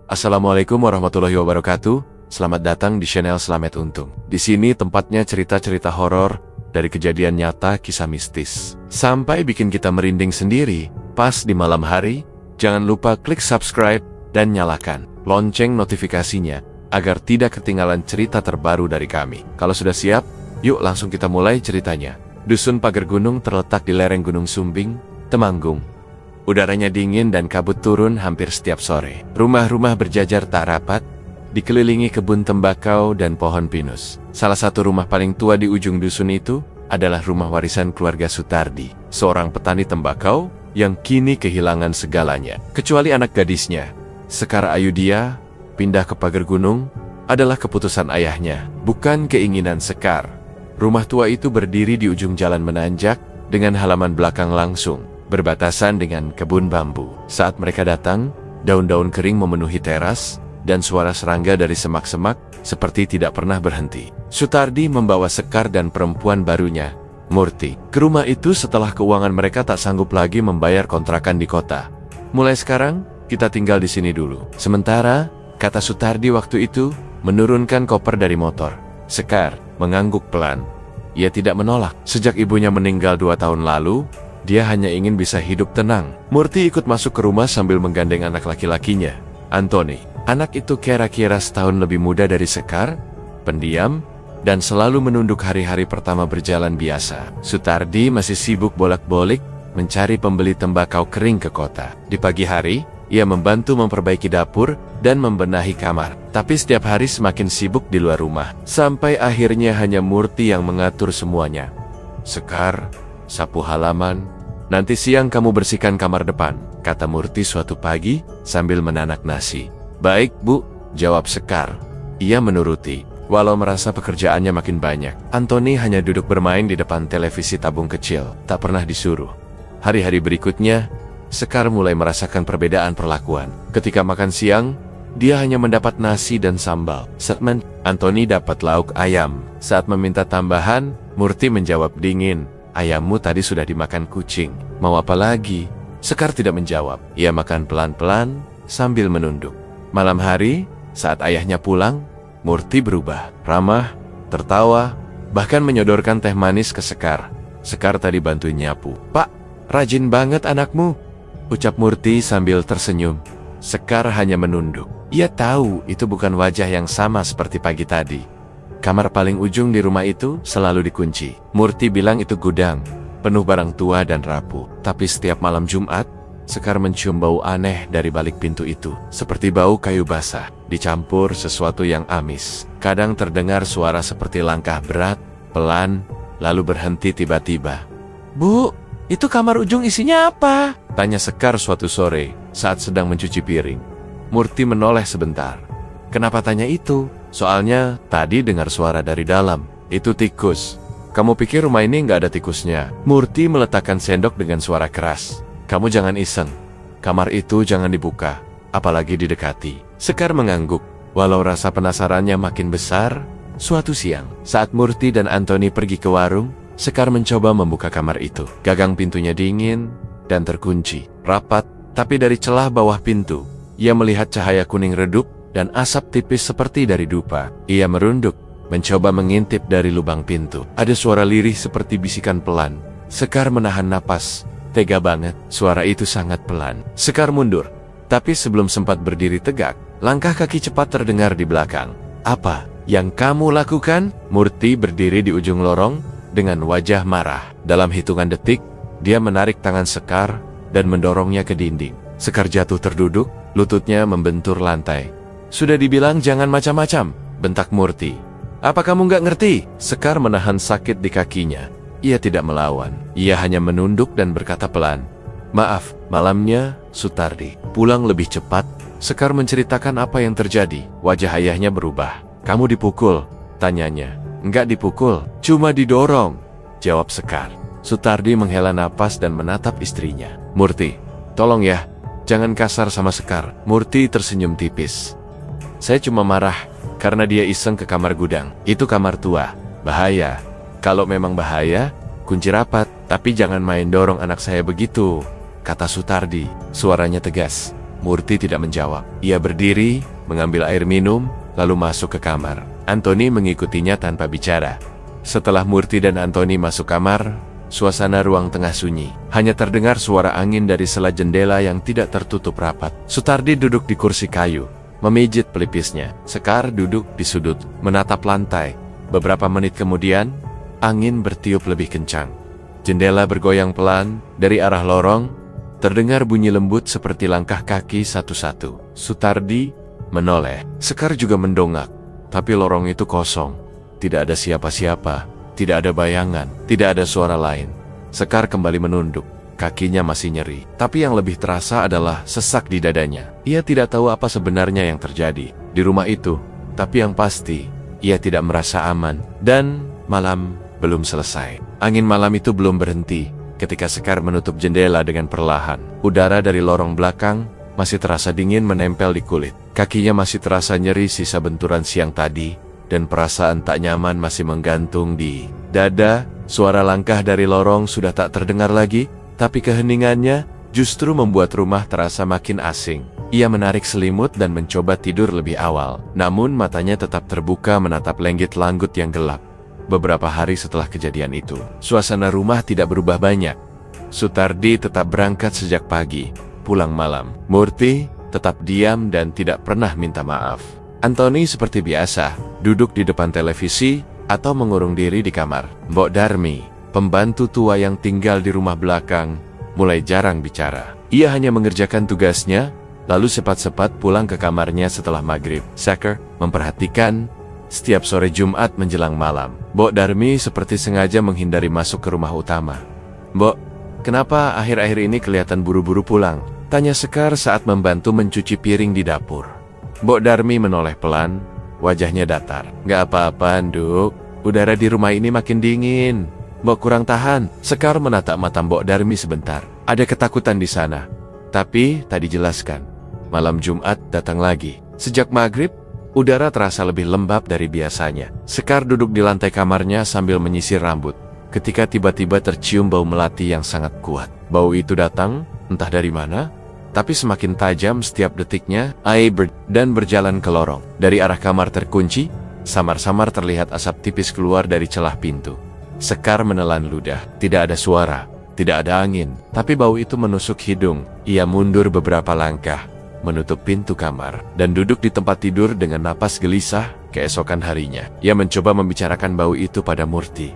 Assalamualaikum warahmatullahi wabarakatuh. Selamat datang di channel Slamet Untung. Di sini tempatnya cerita-cerita horor dari kejadian nyata, kisah mistis, sampai bikin kita merinding sendiri. Pas di malam hari, jangan lupa klik subscribe dan nyalakan lonceng notifikasinya agar tidak ketinggalan cerita terbaru dari kami. Kalau sudah siap, yuk langsung kita mulai ceritanya. Dusun Pager Gunung terletak di lereng Gunung Sumbing, Temanggung. Udaranya dingin dan kabut turun hampir setiap sore. Rumah-rumah berjajar tak rapat, dikelilingi kebun tembakau dan pohon pinus. Salah satu rumah paling tua di ujung dusun itu adalah rumah warisan keluarga Sutardi, seorang petani tembakau yang kini kehilangan segalanya, kecuali anak gadisnya. Sekar Ayudia pindah ke Pager Gunung adalah keputusan ayahnya, bukan keinginan Sekar. Rumah tua itu berdiri di ujung jalan menanjak dengan halaman belakang langsung berbatasan dengan kebun bambu. Saat mereka datang, daun-daun kering memenuhi teras, dan suara serangga dari semak-semak seperti tidak pernah berhenti. Sutardi membawa Sekar dan perempuan barunya, Murti, ke rumah itu setelah keuangan mereka tak sanggup lagi membayar kontrakan di kota. Mulai sekarang, kita tinggal di sini dulu. Sementara, kata Sutardi waktu itu, menurunkan koper dari motor. Sekar mengangguk pelan. Ia tidak menolak. Sejak ibunya meninggal 2 tahun lalu, dia hanya ingin bisa hidup tenang. Murti ikut masuk ke rumah sambil menggandeng anak laki-lakinya, Antoni. Anak itu kira-kira setahun lebih muda dari Sekar, pendiam, dan selalu menunduk hari-hari pertama berjalan biasa. Sutardi masih sibuk bolak-balik mencari pembeli tembakau kering ke kota. Di pagi hari, ia membantu memperbaiki dapur dan membenahi kamar. Tapi setiap hari semakin sibuk di luar rumah, sampai akhirnya hanya Murti yang mengatur semuanya. Sekar, sapu halaman, nanti siang kamu bersihkan kamar depan, kata Murti suatu pagi sambil menanak nasi. Baik, Bu, jawab Sekar. Ia menuruti, walau merasa pekerjaannya makin banyak. Antoni hanya duduk bermain di depan televisi tabung kecil, tak pernah disuruh. Hari-hari berikutnya, Sekar mulai merasakan perbedaan perlakuan. Ketika makan siang, dia hanya mendapat nasi dan sambal. Segmen Antoni dapat lauk ayam. Saat meminta tambahan, Murti menjawab dingin, ayammu tadi sudah dimakan kucing. Mau apa lagi? Sekar tidak menjawab. Ia makan pelan-pelan sambil menunduk. Malam hari, saat ayahnya pulang, Murti berubah. Ramah, tertawa, bahkan menyodorkan teh manis ke Sekar. Sekar tadi bantuin nyapu. Pak, rajin banget anakmu, ucap Murti sambil tersenyum. Sekar hanya menunduk. Ia tahu itu bukan wajah yang sama seperti pagi tadi. Kamar paling ujung di rumah itu selalu dikunci. Murti bilang itu gudang, penuh barang tua dan rapuh. Tapi setiap malam Jumat, Sekar mencium bau aneh dari balik pintu itu. Seperti bau kayu basah, dicampur sesuatu yang amis. Kadang terdengar suara seperti langkah berat, pelan, lalu berhenti tiba-tiba. Bu, itu kamar ujung isinya apa? Tanya Sekar suatu sore saat sedang mencuci piring. Murti menoleh sebentar. Kenapa tanya itu? Soalnya tadi dengar suara dari dalam. Itu tikus. Kamu pikir rumah ini nggak ada tikusnya? Murti meletakkan sendok dengan suara keras. Kamu jangan iseng. Kamar itu jangan dibuka, apalagi didekati. Sekar mengangguk. Walau rasa penasarannya makin besar, suatu siang, saat Murti dan Antoni pergi ke warung, Sekar mencoba membuka kamar itu. Gagang pintunya dingin dan terkunci, rapat, tapi dari celah bawah pintu, ia melihat cahaya kuning redup dan asap tipis seperti dari dupa. Ia merunduk, mencoba mengintip dari lubang pintu. Ada suara lirih seperti bisikan pelan. Sekar menahan napas. Tega banget, suara itu sangat pelan. Sekar mundur, tapi sebelum sempat berdiri tegak, langkah kaki cepat terdengar di belakang. Apa yang kamu lakukan? Murti berdiri di ujung lorong dengan wajah marah. Dalam hitungan detik, dia menarik tangan Sekar dan mendorongnya ke dinding. Sekar jatuh terduduk, lututnya membentur lantai. Sudah dibilang jangan macam-macam, bentak Murti. Apa kamu nggak ngerti? Sekar menahan sakit di kakinya. Ia tidak melawan. Ia hanya menunduk dan berkata pelan, maaf, malamnya Sutardi pulang lebih cepat. Sekar menceritakan apa yang terjadi. Wajah ayahnya berubah. Kamu dipukul? Tanyanya. Enggak dipukul, cuma didorong, jawab Sekar. Sutardi menghela napas dan menatap istrinya. Murti, tolong ya, jangan kasar sama Sekar. Murti tersenyum tipis. Saya cuma marah karena dia iseng ke kamar gudang. Itu kamar tua, bahaya. Kalau memang bahaya, kunci rapat. Tapi jangan main dorong anak saya begitu, kata Sutardi. Suaranya tegas. Murti tidak menjawab. Ia berdiri, mengambil air minum, lalu masuk ke kamar. Anthony mengikutinya tanpa bicara. Setelah Murti dan Anthony masuk kamar, suasana ruang tengah sunyi. Hanya terdengar suara angin dari sela jendela yang tidak tertutup rapat. Sutardi duduk di kursi kayu, memijit pelipisnya. Sekar duduk di sudut, menatap lantai. Beberapa menit kemudian, angin bertiup lebih kencang. Jendela bergoyang pelan dari arah lorong. Terdengar bunyi lembut seperti langkah kaki satu-satu. Sutardi menoleh. Sekar juga mendongak. Tapi lorong itu kosong. Tidak ada siapa-siapa. Tidak ada bayangan. Tidak ada suara lain. Sekar kembali menunduk. Kakinya masih nyeri. Tapi yang lebih terasa adalah sesak di dadanya. Ia tidak tahu apa sebenarnya yang terjadi di rumah itu. Tapi yang pasti, ia tidak merasa aman. Dan malam belum selesai. Angin malam itu belum berhenti. Ketika Sekar menutup jendela dengan perlahan, udara dari lorong belakang masih terasa dingin menempel di kulit. Kakinya masih terasa nyeri sisa benturan siang tadi, dan perasaan tak nyaman masih menggantung di dada. Suara langkah dari lorong sudah tak terdengar lagi, tapi keheningannya justru membuat rumah terasa makin asing. Ia menarik selimut dan mencoba tidur lebih awal, namun matanya tetap terbuka menatap lenggit langgut yang gelap. Beberapa hari setelah kejadian itu, suasana rumah tidak berubah banyak. Sutardi tetap berangkat sejak pagi, pulang malam. Murti tetap diam dan tidak pernah minta maaf. Anthony seperti biasa, duduk di depan televisi atau mengurung diri di kamar. Mbok Darmi, pembantu tua yang tinggal di rumah belakang, mulai jarang bicara. Ia hanya mengerjakan tugasnya, lalu cepat-cepat pulang ke kamarnya setelah maghrib. Sekar memperhatikan setiap sore Jumat menjelang malam. Mbok Darmi seperti sengaja menghindari masuk ke rumah utama. "Mbok, kenapa akhir-akhir ini kelihatan buru-buru pulang?" tanya Sekar saat membantu mencuci piring di dapur. Mbok Darmi menoleh pelan, wajahnya datar. "Gak apa-apa, Nduk. Udara di rumah ini makin dingin. Mbok kurang tahan." Sekar menatap mata Mbok Darmi sebentar. Ada ketakutan di sana. Tapi tak dijelaskan. Malam Jumat datang lagi. Sejak maghrib, udara terasa lebih lembab dari biasanya. Sekar duduk di lantai kamarnya sambil menyisir rambut. Ketika tiba-tiba tercium bau melati yang sangat kuat. Bau itu datang, entah dari mana, tapi semakin tajam setiap detiknya. Dan berjalan ke lorong. Dari arah kamar terkunci, samar-samar terlihat asap tipis keluar dari celah pintu. Sekar menelan ludah. Tidak ada suara, tidak ada angin, tapi bau itu menusuk hidung. Ia mundur beberapa langkah, menutup pintu kamar, dan duduk di tempat tidur dengan napas gelisah. Keesokan harinya, ia mencoba membicarakan bau itu pada Murti.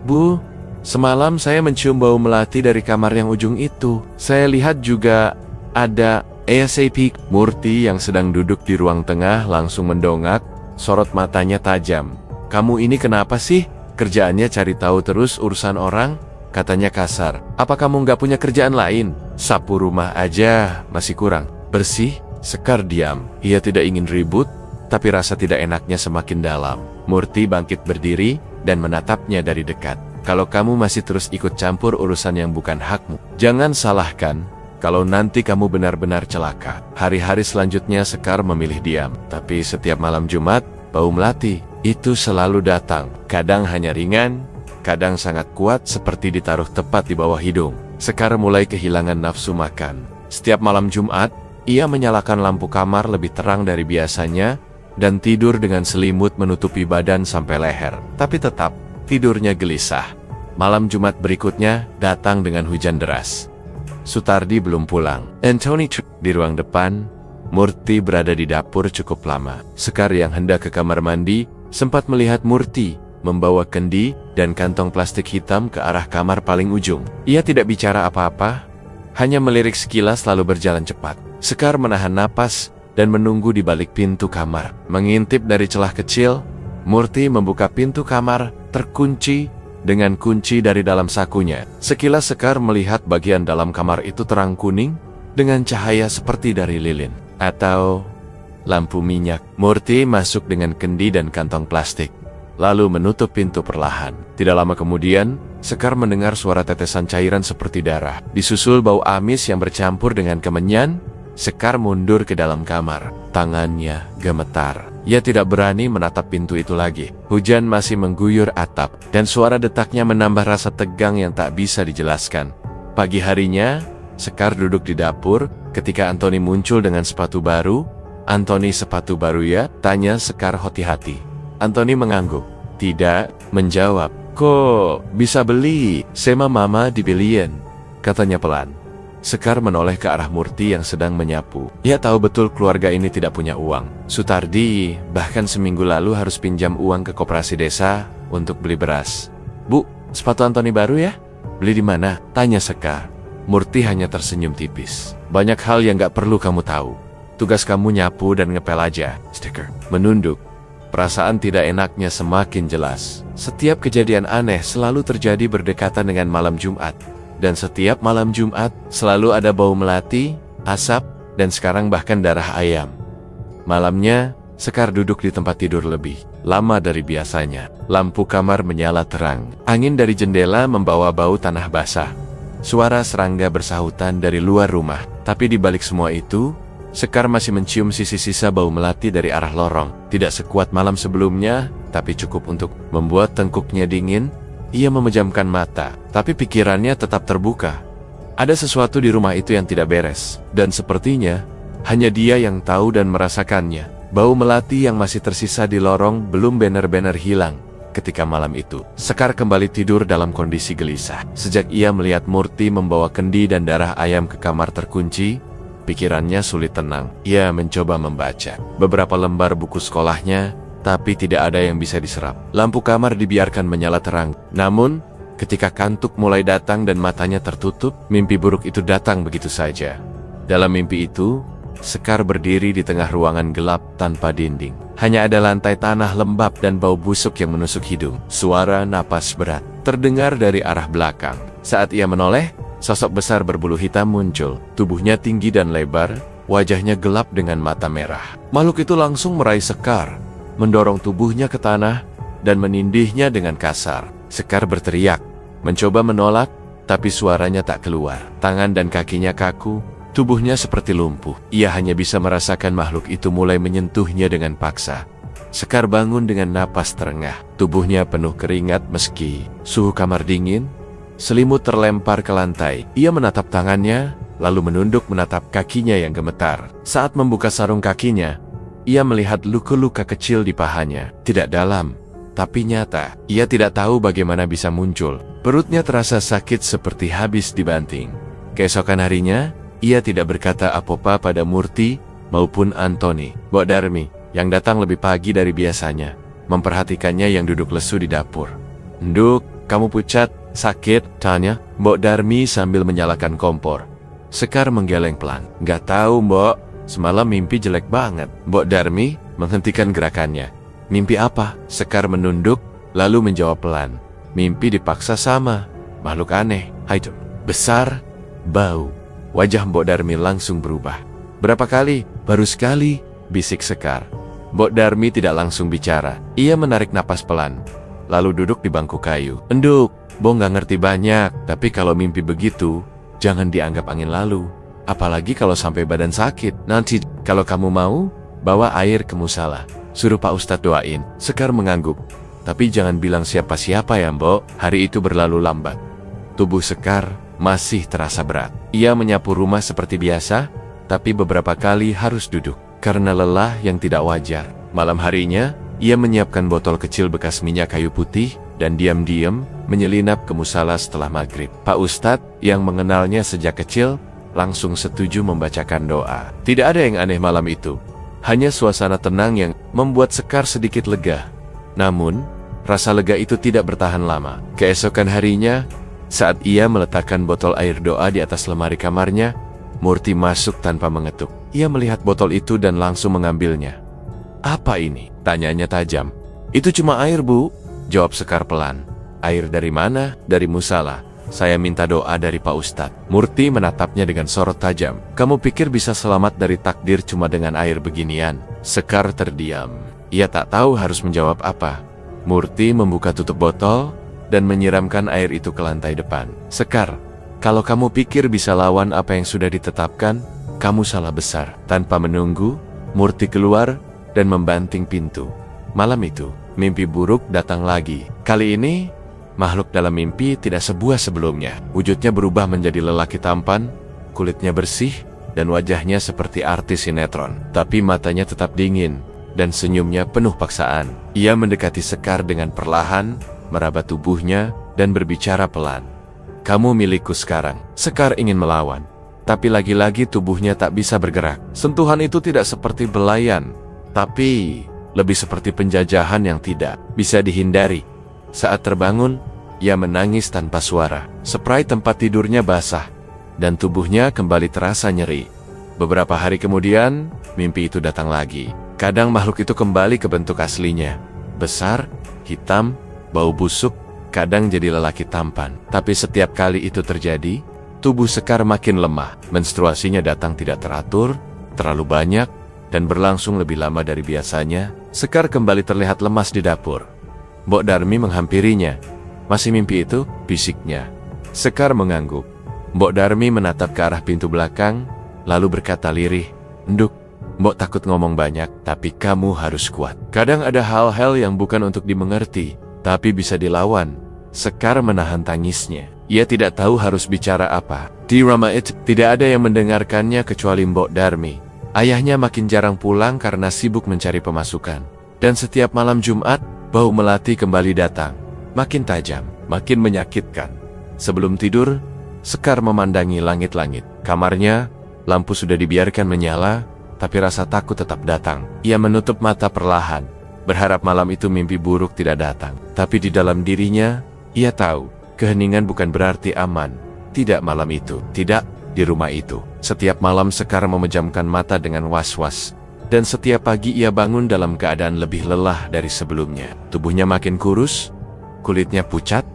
"Bu, semalam saya mencium bau melati dari kamar yang ujung itu. Saya lihat juga ada ASAP." Murti yang sedang duduk di ruang tengah langsung mendongak, sorot matanya tajam. "Kamu ini kenapa sih? Kerjaannya cari tahu terus urusan orang?" katanya kasar. "Apa kamu nggak punya kerjaan lain? Sapu rumah aja masih kurang bersih." Sekar diam. Ia tidak ingin ribut, tapi rasa tidak enaknya semakin dalam. Murti bangkit berdiri dan menatapnya dari dekat. "Kalau kamu masih terus ikut campur urusan yang bukan hakmu, jangan salahkan kalau nanti kamu benar-benar celaka." Hari-hari selanjutnya Sekar memilih diam. Tapi setiap malam Jumat, bau melati itu selalu datang. Kadang hanya ringan, kadang sangat kuat seperti ditaruh tepat di bawah hidung. Sekar mulai kehilangan nafsu makan. Setiap malam Jumat, ia menyalakan lampu kamar lebih terang dari biasanya dan tidur dengan selimut menutupi badan sampai leher. Tapi tetap, tidurnya gelisah. Malam Jumat berikutnya datang dengan hujan deras. Sutardi belum pulang. Anthony di ruang depan. Murti berada di dapur cukup lama. Sekar yang hendak ke kamar mandi sempat melihat Murti membawa kendi dan kantong plastik hitam ke arah kamar paling ujung. Ia tidak bicara apa-apa, hanya melirik sekilas lalu berjalan cepat. Sekar menahan napas dan menunggu di balik pintu kamar. Mengintip dari celah kecil, Murti membuka pintu kamar, terkunci dengan kunci dari dalam sakunya. Sekilas Sekar melihat bagian dalam kamar itu terang kuning dengan cahaya seperti dari lilin atau lampu minyak. Murti masuk dengan kendi dan kantong plastik, lalu menutup pintu perlahan. Tidak lama kemudian, Sekar mendengar suara tetesan cairan seperti darah, disusul bau amis yang bercampur dengan kemenyan. Sekar mundur ke dalam kamar. Tangannya gemetar. Ia tidak berani menatap pintu itu lagi. Hujan masih mengguyur atap, dan suara detaknya menambah rasa tegang yang tak bisa dijelaskan. Pagi harinya, Sekar duduk di dapur, Ketika Anthony muncul dengan sepatu baru, "Anthony, sepatu baru ya?" tanya Sekar hati-hati. Anthony mengangguk. "Tidak," menjawab. "Kok bisa beli? Sama mama dibeliin," katanya pelan. Sekar menoleh ke arah Murti yang sedang menyapu. Ia tahu betul keluarga ini tidak punya uang. Sutardi bahkan seminggu lalu harus pinjam uang ke koperasi desa untuk beli beras. "Bu, sepatu Anthony baru ya? Beli di mana?" tanya Sekar. Murti hanya tersenyum tipis. "Banyak hal yang gak perlu kamu tahu. Tugas kamu nyapu dan ngepel aja." Stiker menunduk. Perasaan tidak enaknya semakin jelas. Setiap kejadian aneh selalu terjadi berdekatan dengan malam Jumat. Dan setiap malam Jumat selalu ada bau melati, asap, dan sekarang bahkan darah ayam. Malamnya, Sekar duduk di tempat tidur lebih lama dari biasanya. Lampu kamar menyala terang. Angin dari jendela membawa bau tanah basah. Suara serangga bersahutan dari luar rumah. Tapi di balik semua itu, Sekar masih mencium sisa-sisa bau melati dari arah lorong. Tidak sekuat malam sebelumnya, tapi cukup untuk membuat tengkuknya dingin. Ia memejamkan mata, tapi pikirannya tetap terbuka. Ada sesuatu di rumah itu yang tidak beres, dan sepertinya hanya dia yang tahu dan merasakannya. Bau melati yang masih tersisa di lorong belum benar-benar hilang. Ketika malam itu, Sekar kembali tidur dalam kondisi gelisah. Sejak ia melihat Murti membawa kendi dan darah ayam ke kamar terkunci, pikirannya sulit tenang. Ia mencoba membaca beberapa lembar buku sekolahnya, tapi tidak ada yang bisa diserap. Lampu kamar dibiarkan menyala terang. Namun, ketika kantuk mulai datang dan matanya tertutup, mimpi buruk itu datang begitu saja. Dalam mimpi itu, Sekar berdiri di tengah ruangan gelap tanpa dinding. Hanya ada lantai tanah lembab dan bau busuk yang menusuk hidung. Suara napas berat terdengar dari arah belakang. Saat ia menoleh, sosok besar berbulu hitam muncul. Tubuhnya tinggi dan lebar, wajahnya gelap dengan mata merah. Makhluk itu langsung meraih Sekar, mendorong tubuhnya ke tanah, dan menindihnya dengan kasar. Sekar berteriak, mencoba menolak, tapi suaranya tak keluar. Tangan dan kakinya kaku, tubuhnya seperti lumpuh. Ia hanya bisa merasakan makhluk itu mulai menyentuhnya dengan paksa. Sekar bangun dengan napas terengah. Tubuhnya penuh keringat meski suhu kamar dingin. Selimut terlempar ke lantai. Ia menatap tangannya, lalu menunduk menatap kakinya yang gemetar. Saat membuka sarung kakinya, ia melihat luka-luka kecil di pahanya. Tidak dalam, tapi nyata. Ia tidak tahu bagaimana bisa muncul. Perutnya terasa sakit seperti habis dibanting. Keesokan harinya, ia tidak berkata apa-apa pada Murti maupun Anthony. Mbok Darmi, yang datang lebih pagi dari biasanya, memperhatikannya yang duduk lesu di dapur. "Nduk, kamu pucat, sakit?" tanya Mbok Darmi sambil menyalakan kompor. Sekar menggeleng pelan. "Nggak tahu, Mbok. Semalam mimpi jelek banget." Mbok Darmi menghentikan gerakannya. "Mimpi apa?" Sekar menunduk, lalu menjawab pelan. "Mimpi dipaksa sama makhluk aneh. Haidum, besar, bau." Wajah Mbok Darmi langsung berubah. "Berapa kali?" "Baru sekali," bisik Sekar. Mbok Darmi tidak langsung bicara. Ia menarik napas pelan, lalu duduk di bangku kayu. "Enduk, Bo nggak ngerti banyak, tapi kalau mimpi begitu, jangan dianggap angin lalu. Apalagi kalau sampai badan sakit. Nanti, kalau kamu mau, bawa air ke musala. Suruh Pak Ustadz doain." Sekar mengangguk. "Tapi jangan bilang siapa-siapa ya, Mbok." Hari itu berlalu lambat. Tubuh Sekar masih terasa berat. Ia menyapu rumah seperti biasa, tapi beberapa kali harus duduk karena lelah yang tidak wajar. Malam harinya, ia menyiapkan botol kecil bekas minyak kayu putih dan diam-diam menyelinap ke musala setelah maghrib. Pak Ustadz yang mengenalnya sejak kecil langsung setuju membacakan doa. Tidak ada yang aneh malam itu, hanya suasana tenang yang membuat Sekar sedikit lega. Namun, rasa lega itu tidak bertahan lama. Keesokan harinya, saat ia meletakkan botol air doa di atas lemari kamarnya, Murti masuk tanpa mengetuk. Ia melihat botol itu dan langsung mengambilnya. "Apa ini?" tanyanya tajam. "Itu cuma air, Bu," jawab Sekar pelan. "Air dari mana?" "Dari musala. Saya minta doa dari Pak Ustadz." Murti menatapnya dengan sorot tajam. "Kamu pikir bisa selamat dari takdir cuma dengan air beginian?" Sekar terdiam. Ia tak tahu harus menjawab apa. Murti membuka tutup botol dan menyiramkan air itu ke lantai depan. "Sekar, kalau kamu pikir bisa lawan apa yang sudah ditetapkan, kamu salah besar." Tanpa menunggu, Murti keluar dan membanting pintu. Malam itu, mimpi buruk datang lagi. Kali ini, makhluk dalam mimpi tidak sebuah sebelumnya. Wujudnya berubah menjadi lelaki tampan, kulitnya bersih, dan wajahnya seperti artis sinetron. Tapi matanya tetap dingin, dan senyumnya penuh paksaan. Ia mendekati Sekar dengan perlahan, meraba tubuhnya, dan berbicara pelan. "Kamu milikku sekarang." Sekar ingin melawan, tapi lagi-lagi tubuhnya tak bisa bergerak. Sentuhan itu tidak seperti belayan, tapi lebih seperti penjajahan yang tidak bisa dihindari. Saat terbangun, ia menangis tanpa suara. Spray tempat tidurnya basah, dan tubuhnya kembali terasa nyeri. Beberapa hari kemudian, mimpi itu datang lagi. Kadang makhluk itu kembali ke bentuk aslinya. Besar, hitam, bau busuk, kadang jadi lelaki tampan. Tapi setiap kali itu terjadi, tubuh Sekar makin lemah. Menstruasinya datang tidak teratur, terlalu banyak, dan berlangsung lebih lama dari biasanya. Sekar kembali terlihat lemas di dapur. Mbok Darmi menghampirinya. "Masih mimpi itu?" bisiknya. Sekar mengangguk. Mbok Darmi menatap ke arah pintu belakang, lalu berkata lirih, "Nduk, Mbok takut ngomong banyak, tapi kamu harus kuat. Kadang ada hal-hal yang bukan untuk dimengerti, tapi bisa dilawan." Sekar menahan tangisnya. Ia tidak tahu harus bicara apa. Di rumah itu, tidak ada yang mendengarkannya kecuali Mbok Darmi. Ayahnya makin jarang pulang karena sibuk mencari pemasukan. Dan setiap malam Jumat, bau melati kembali datang. Makin tajam, makin menyakitkan. Sebelum tidur, Sekar memandangi langit-langit. Kamarnya, lampu sudah dibiarkan menyala, tapi rasa takut tetap datang. Ia menutup mata perlahan, berharap malam itu mimpi buruk tidak datang. Tapi di dalam dirinya, ia tahu, keheningan bukan berarti aman. Tidak malam itu, tidak di rumah itu. Setiap malam Sekar memejamkan mata dengan was-was. Dan setiap pagi ia bangun dalam keadaan lebih lelah dari sebelumnya. Tubuhnya makin kurus, kulitnya pucat,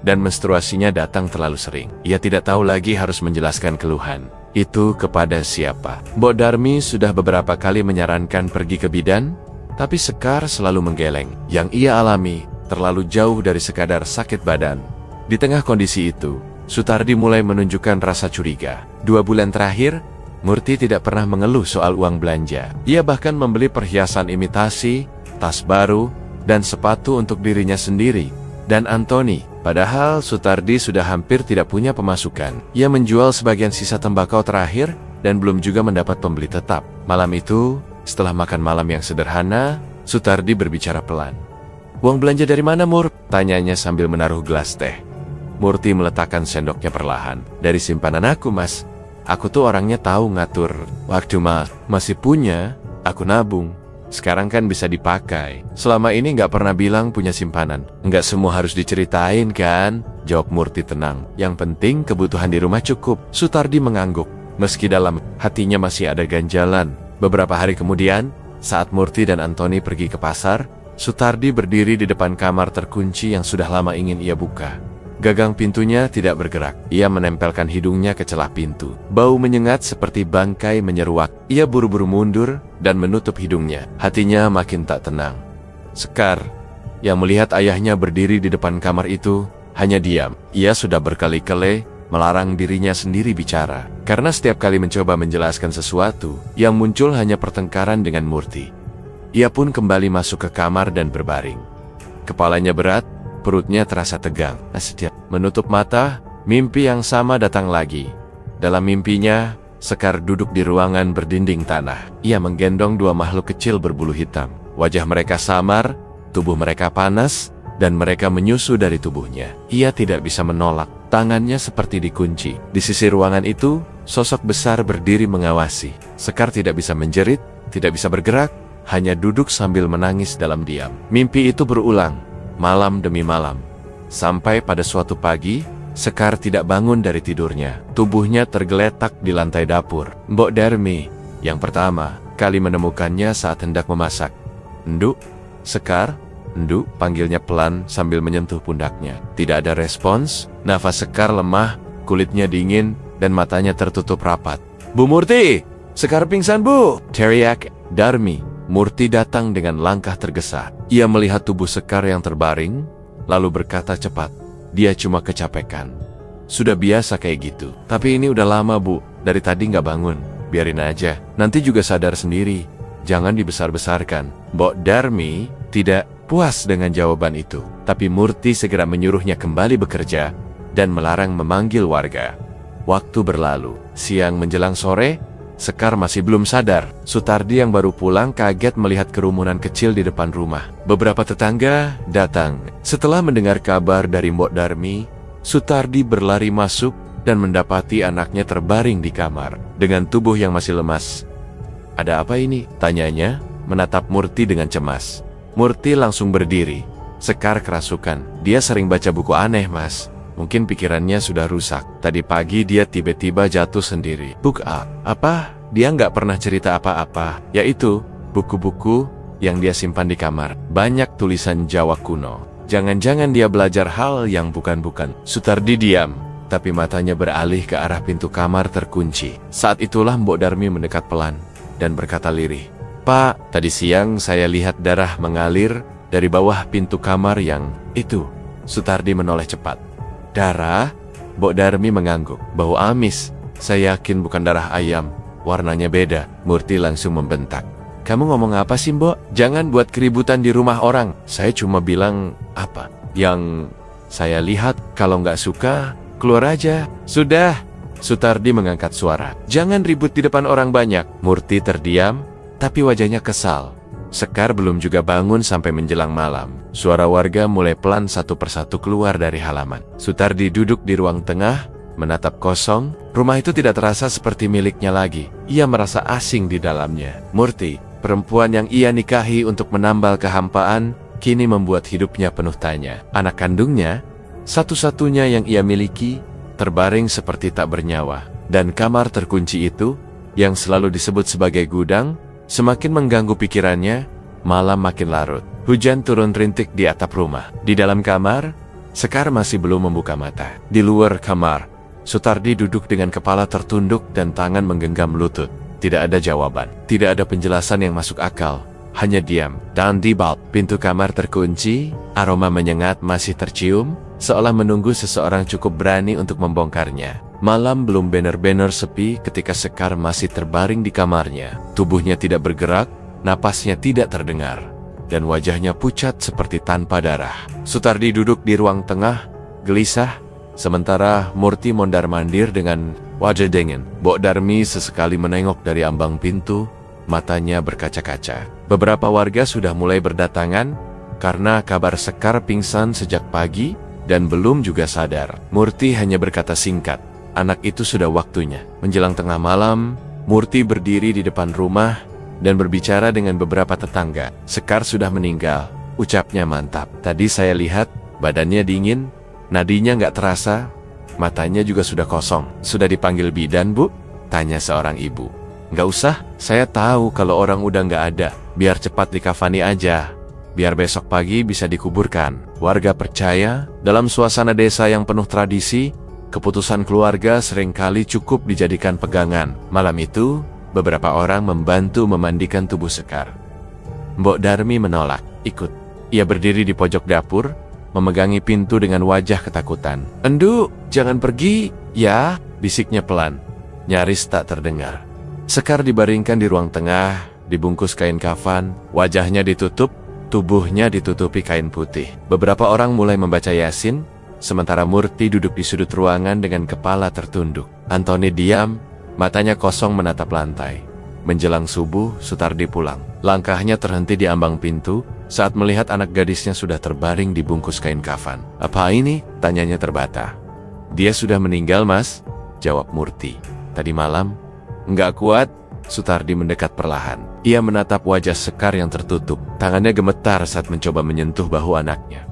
dan menstruasinya datang terlalu sering. Ia tidak tahu lagi harus menjelaskan keluhan itu kepada siapa. Mbok Darmi sudah beberapa kali menyarankan pergi ke bidan, tapi Sekar selalu menggeleng. Yang ia alami terlalu jauh dari sekadar sakit badan. Di tengah kondisi itu, Sutardi mulai menunjukkan rasa curiga. 2 bulan terakhir, Murti tidak pernah mengeluh soal uang belanja. Ia bahkan membeli perhiasan imitasi, tas baru, dan sepatu untuk dirinya sendiri dan Antoni. Padahal Sutardi sudah hampir tidak punya pemasukan. Ia menjual sebagian sisa tembakau terakhir dan belum juga mendapat pembeli tetap. Malam itu, setelah makan malam yang sederhana, Sutardi berbicara pelan. "Uang belanja dari mana, Mur?" tanyanya sambil menaruh gelas teh. Murti meletakkan sendoknya perlahan. "Dari simpanan aku, Mas. Aku tuh orangnya tahu ngatur waktu, Mas. Masih punya, aku nabung. Sekarang kan bisa dipakai. Selama ini nggak pernah bilang punya simpanan." "Nggak semua harus diceritain kan?" jawab Murti tenang. "Yang penting kebutuhan di rumah cukup." Sutardi mengangguk, meski dalam hatinya masih ada ganjalan. Beberapa hari kemudian, saat Murti dan Antoni pergi ke pasar, Sutardi berdiri di depan kamar terkunci yang sudah lama ingin ia buka. Gagang pintunya tidak bergerak. Ia menempelkan hidungnya ke celah pintu. Bau menyengat seperti bangkai menyeruak. Ia buru-buru mundur dan menutup hidungnya. Hatinya makin tak tenang. Sekar, yang melihat ayahnya berdiri di depan kamar itu, hanya diam. Ia sudah berkali-kali melarang dirinya sendiri bicara. Karena setiap kali mencoba menjelaskan sesuatu, yang muncul hanya pertengkaran dengan Murti. Ia pun kembali masuk ke kamar dan berbaring. Kepalanya berat, perutnya terasa tegang. Setiap menutup mata, mimpi yang sama datang lagi. Dalam mimpinya, Sekar duduk di ruangan berdinding tanah. Ia menggendong 2 makhluk kecil berbulu hitam. Wajah mereka samar, tubuh mereka panas, dan mereka menyusu dari tubuhnya. Ia tidak bisa menolak, tangannya seperti dikunci. Di sisi ruangan itu, sosok besar berdiri mengawasi. Sekar tidak bisa menjerit, tidak bisa bergerak, hanya duduk sambil menangis dalam diam. Mimpi itu berulang, malam demi malam. Sampai pada suatu pagi, Sekar tidak bangun dari tidurnya. Tubuhnya tergeletak di lantai dapur. Mbok Darmi, yang pertama kali menemukannya saat hendak memasak. "Nduk, Sekar, Nduk," panggilnya pelan sambil menyentuh pundaknya. Tidak ada respons, nafas Sekar lemah, kulitnya dingin, dan matanya tertutup rapat. "Bu Murti, Sekar pingsan, Bu!" teriak Darmi. Murti datang dengan langkah tergesa. Ia melihat tubuh Sekar yang terbaring, lalu berkata cepat, "Dia cuma kecapekan. Sudah biasa kayak gitu. Tapi ini udah lama, Bu. Dari tadi nggak bangun. Biarin aja. Nanti juga sadar sendiri. Jangan dibesar-besarkan." Mbok Darmi tidak puas dengan jawaban itu. Tapi Murti segera menyuruhnya kembali bekerja dan melarang memanggil warga. Waktu berlalu. Siang menjelang sore, Sekar masih belum sadar. Sutardi yang baru pulang kaget melihat kerumunan kecil di depan rumah. Beberapa tetangga datang. Setelah mendengar kabar dari Mbok Darmi, Sutardi berlari masuk dan mendapati anaknya terbaring di kamar dengan tubuh yang masih lemas. "Ada apa ini?" tanyanya, menatap Murti dengan cemas. Murti langsung berdiri. Sekar kerasukan. Dia sering baca buku aneh, Mas. Mungkin pikirannya sudah rusak. Tadi pagi dia tiba-tiba jatuh sendiri. Buku apa? Dia nggak pernah cerita apa-apa. Yaitu buku-buku yang dia simpan di kamar. Banyak tulisan Jawa kuno. Jangan-jangan dia belajar hal yang bukan-bukan. Sutardi diam, tapi matanya beralih ke arah pintu kamar terkunci. Saat itulah Mbok Darmi mendekat pelan dan berkata lirih, "Pak, tadi siang saya lihat darah mengalir dari bawah pintu kamar yang itu." Sutardi menoleh cepat. "Darah?" Mbok Darmi mengangguk. "Bau amis. Saya yakin bukan darah ayam. Warnanya beda." Murti langsung membentak. "Kamu ngomong apa sih, Mbok? Jangan buat keributan di rumah orang. Saya cuma bilang apa yang saya lihat. Kalau nggak suka, keluar aja." "Sudah." Sutardi mengangkat suara. "Jangan ribut di depan orang banyak." Murti terdiam, tapi wajahnya kesal. Sekar belum juga bangun sampai menjelang malam. Suara warga mulai pelan satu persatu keluar dari halaman. Sutardi duduk di ruang tengah, menatap kosong. Rumah itu tidak terasa seperti miliknya lagi. Ia merasa asing di dalamnya. Murti, perempuan yang ia nikahi untuk menambal kehampaan, kini membuat hidupnya penuh tanya. Anak kandungnya, satu-satunya yang ia miliki, terbaring seperti tak bernyawa. Dan kamar terkunci itu, yang selalu disebut sebagai gudang, semakin mengganggu pikirannya. Malam makin larut. Hujan turun rintik di atap rumah. Di dalam kamar, Sekar masih belum membuka mata. Di luar kamar, Sutardi duduk dengan kepala tertunduk dan tangan menggenggam lutut. Tidak ada jawaban. Tidak ada penjelasan yang masuk akal. Hanya diam. Dan di balik pintu kamar terkunci, aroma menyengat masih tercium, seolah menunggu seseorang cukup berani untuk membongkarnya. Malam belum benar-benar sepi ketika Sekar masih terbaring di kamarnya. Tubuhnya tidak bergerak, napasnya tidak terdengar, dan wajahnya pucat seperti tanpa darah. Sutardi duduk di ruang tengah, gelisah, sementara Murti mondar-mandir dengan wajah dingin. Mbok Darmi sesekali menengok dari ambang pintu, matanya berkaca-kaca. Beberapa warga sudah mulai berdatangan karena kabar Sekar pingsan sejak pagi dan belum juga sadar. Murti hanya berkata singkat, "Anak itu sudah waktunya." Menjelang tengah malam, Murti berdiri di depan rumah dan berbicara dengan beberapa tetangga. "Sekar sudah meninggal," ucapnya mantap. "Tadi saya lihat, badannya dingin, nadinya nggak terasa, matanya juga sudah kosong." "Sudah dipanggil bidan, Bu?" tanya seorang ibu. "Nggak usah, saya tahu kalau orang udah nggak ada. Biar cepat dikafani aja, biar besok pagi bisa dikuburkan." Warga percaya, dalam suasana desa yang penuh tradisi, keputusan keluarga seringkali cukup dijadikan pegangan. Malam itu, beberapa orang membantu memandikan tubuh Sekar. Mbok Darmi menolak ikut. Ia berdiri di pojok dapur, memegangi pintu dengan wajah ketakutan. "Endu, jangan pergi, ya," bisiknya pelan, nyaris tak terdengar. Sekar dibaringkan di ruang tengah, dibungkus kain kafan, wajahnya ditutup, tubuhnya ditutupi kain putih. Beberapa orang mulai membaca Yasin, sementara Murti duduk di sudut ruangan dengan kepala tertunduk. Antoni diam, matanya kosong menatap lantai. Menjelang subuh, Sutardi pulang. Langkahnya terhenti di ambang pintu saat melihat anak gadisnya sudah terbaring dibungkus kain kafan. "Apa ini?" tanyanya terbata. "Dia sudah meninggal, Mas," jawab Murti. "Tadi malam." "Nggak kuat." Sutardi mendekat perlahan. Ia menatap wajah Sekar yang tertutup. Tangannya gemetar saat mencoba menyentuh bahu anaknya.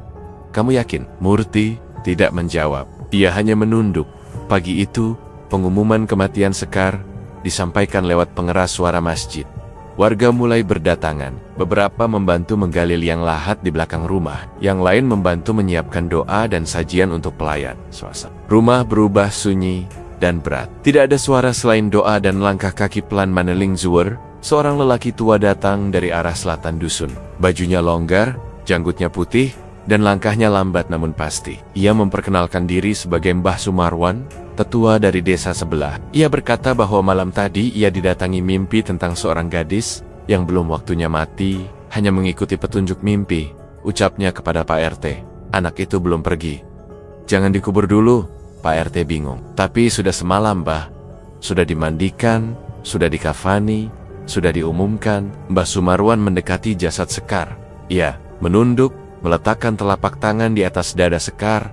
"Kamu yakin?" Murti tidak menjawab. Ia hanya menunduk. Pagi itu, pengumuman kematian Sekar disampaikan lewat pengeras suara masjid. Warga mulai berdatangan. Beberapa membantu menggali liang lahat di belakang rumah. Yang lain membantu menyiapkan doa dan sajian untuk pelayan. Rumah berubah sunyi dan berat. Tidak ada suara selain doa dan langkah kaki pelan Maneling Zuwer. Seorang lelaki tua datang dari arah selatan dusun. Bajunya longgar, janggutnya putih, dan langkahnya lambat namun pasti. Ia memperkenalkan diri sebagai Mbah Sumarwan, tetua dari desa sebelah. Ia berkata bahwa malam tadi ia didatangi mimpi tentang seorang gadis yang belum waktunya mati, hanya mengikuti petunjuk mimpi. Ucapnya kepada Pak RT, "Anak itu belum pergi. Jangan dikubur dulu." Pak RT bingung. "Tapi sudah semalam, Mbah. Sudah dimandikan, sudah dikafani, sudah diumumkan. Mbah Sumarwan mendekati jasad Sekar. Ia menunduk, meletakkan telapak tangan di atas dada Sekar,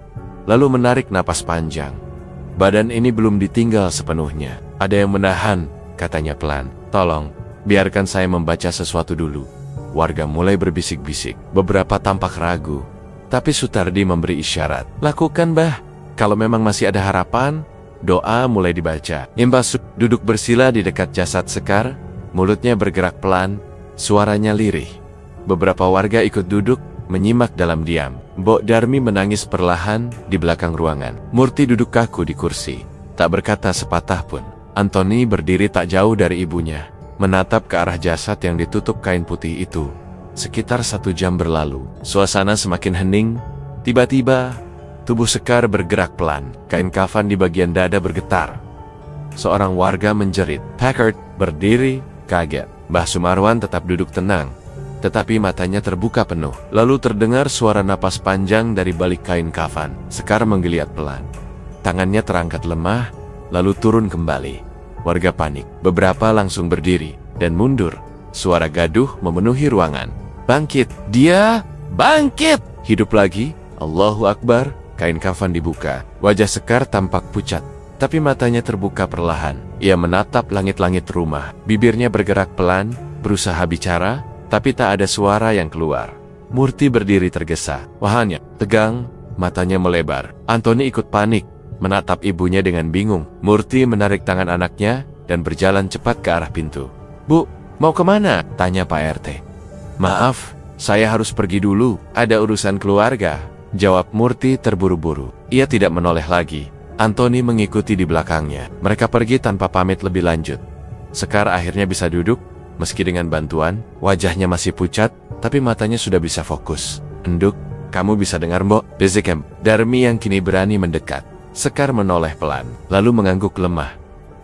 lalu menarik napas panjang. Badan ini belum ditinggal sepenuhnya. Ada yang menahan, katanya pelan. Tolong, biarkan saya membaca sesuatu dulu. Warga mulai berbisik-bisik. Beberapa tampak ragu. Tapi Sutardi memberi isyarat. Lakukan, Mbah. Kalau memang masih ada harapan, doa mulai dibaca. Mbah duduk bersila di dekat jasad Sekar. Mulutnya bergerak pelan, suaranya lirih. Beberapa warga ikut duduk, menyimak dalam diam. Mbok Darmi menangis perlahan di belakang ruangan. Murti duduk kaku di kursi, tak berkata sepatah pun. Antoni berdiri tak jauh dari ibunya, menatap ke arah jasad yang ditutup kain putih itu. Sekitar 1 jam berlalu, suasana semakin hening. Tiba-tiba, tubuh Sekar bergerak pelan. Kain kafan di bagian dada bergetar. Seorang warga menjerit. Packard berdiri, kaget. Mbah Sumarwan tetap duduk tenang, tetapi matanya terbuka penuh. Lalu terdengar suara napas panjang dari balik kain kafan. Sekar menggeliat pelan. Tangannya terangkat lemah, lalu turun kembali. Warga panik. Beberapa langsung berdiri dan mundur. Suara gaduh memenuhi ruangan. Bangkit! Dia bangkit! Hidup lagi. Allahu Akbar. Kain kafan dibuka. Wajah Sekar tampak pucat, tapi matanya terbuka perlahan. Ia menatap langit-langit rumah. Bibirnya bergerak pelan, berusaha bicara, tapi tak ada suara yang keluar. Murti berdiri tergesa. Wajahnya tegang, matanya melebar. Antoni ikut panik, menatap ibunya dengan bingung. Murti menarik tangan anaknya dan berjalan cepat ke arah pintu. Bu, mau kemana? Tanya Pak RT. Maaf, saya harus pergi dulu. Ada urusan keluarga, jawab Murti terburu-buru. Ia tidak menoleh lagi. Antoni mengikuti di belakangnya. Mereka pergi tanpa pamit lebih lanjut. Sekar akhirnya bisa duduk, meski dengan bantuan. Wajahnya masih pucat, tapi matanya sudah bisa fokus. Enduk, kamu bisa dengar, Mbok? Bezekem. Darmi yang kini berani mendekat. Sekar menoleh pelan, lalu mengangguk lemah.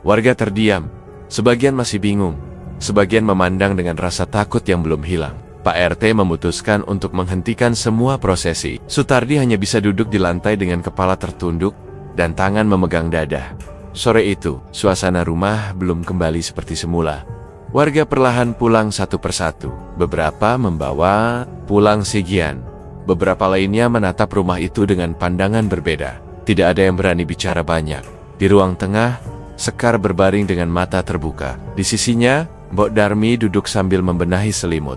Warga terdiam. Sebagian masih bingung, sebagian memandang dengan rasa takut yang belum hilang. Pak RT memutuskan untuk menghentikan semua prosesi. Sutardi hanya bisa duduk di lantai dengan kepala tertunduk dan tangan memegang dada. Sore itu, suasana rumah belum kembali seperti semula. Warga perlahan pulang satu persatu. Beberapa membawa pulang sigian. Beberapa lainnya menatap rumah itu dengan pandangan berbeda. Tidak ada yang berani bicara banyak. Di ruang tengah, Sekar berbaring dengan mata terbuka. Di sisinya, Mbok Darmi duduk sambil membenahi selimut.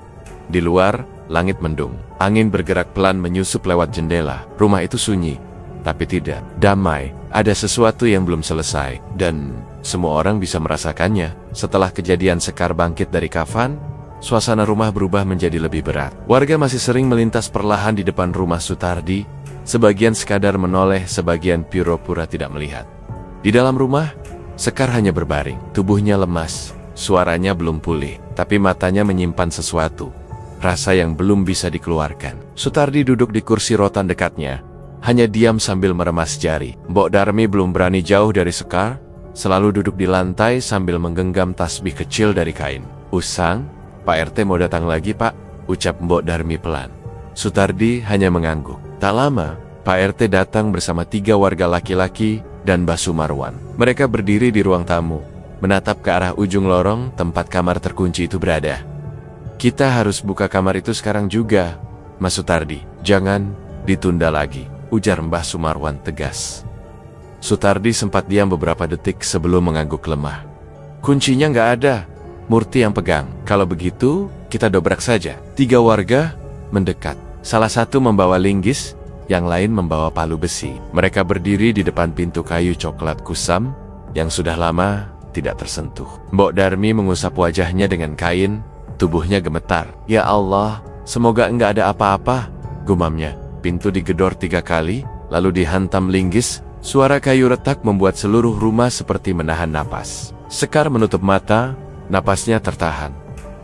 Di luar, langit mendung. Angin bergerak pelan menyusup lewat jendela. Rumah itu sunyi, tapi tidak damai. Ada sesuatu yang belum selesai, dan semua orang bisa merasakannya. Setelah kejadian Sekar bangkit dari kafan, suasana rumah berubah menjadi lebih berat. Warga masih sering melintas perlahan di depan rumah Sutardi. Sebagian sekadar menoleh, sebagian pura-pura tidak melihat. Di dalam rumah, Sekar hanya berbaring. Tubuhnya lemas, suaranya belum pulih, tapi matanya menyimpan sesuatu. Rasa yang belum bisa dikeluarkan. Sutardi duduk di kursi rotan dekatnya, hanya diam sambil meremas jari. Mbok Darmi belum berani jauh dari Sekar, selalu duduk di lantai sambil menggenggam tasbih kecil dari kain. Usang, Pak RT mau datang lagi, Pak, ucap Mbok Darmi pelan. Sutardi hanya mengangguk. Tak lama, Pak RT datang bersama 3 warga laki-laki dan Mbah Sumarwan. Mereka berdiri di ruang tamu, menatap ke arah ujung lorong tempat kamar terkunci itu berada. Kita harus buka kamar itu sekarang juga, Mas Sutardi. Jangan ditunda lagi, ujar Mbah Sumarwan tegas. Sutardi sempat diam beberapa detik sebelum mengangguk lemah. Kuncinya nggak ada, Murti yang pegang. Kalau begitu, kita dobrak saja. 3 warga mendekat. Salah satu membawa linggis, yang lain membawa palu besi. Mereka berdiri di depan pintu kayu coklat kusam yang sudah lama tidak tersentuh. Mbok Darmi mengusap wajahnya dengan kain, tubuhnya gemetar. Ya Allah, semoga enggak ada apa-apa, gumamnya. Pintu digedor 3 kali, lalu dihantam linggis. Suara kayu retak membuat seluruh rumah seperti menahan napas. Sekar menutup mata, napasnya tertahan.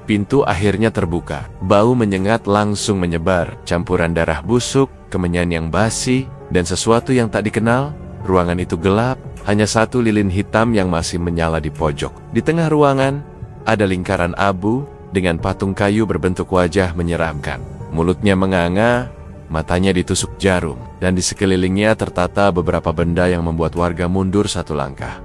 Pintu akhirnya terbuka. Bau menyengat langsung menyebar. Campuran darah busuk, kemenyan yang basi, dan sesuatu yang tak dikenal. Ruangan itu gelap, hanya satu lilin hitam yang masih menyala di pojok. Di tengah ruangan, ada lingkaran abu dengan patung kayu berbentuk wajah menyeramkan. Mulutnya menganga, matanya ditusuk jarum, dan di sekelilingnya tertata beberapa benda yang membuat warga mundur 1 langkah.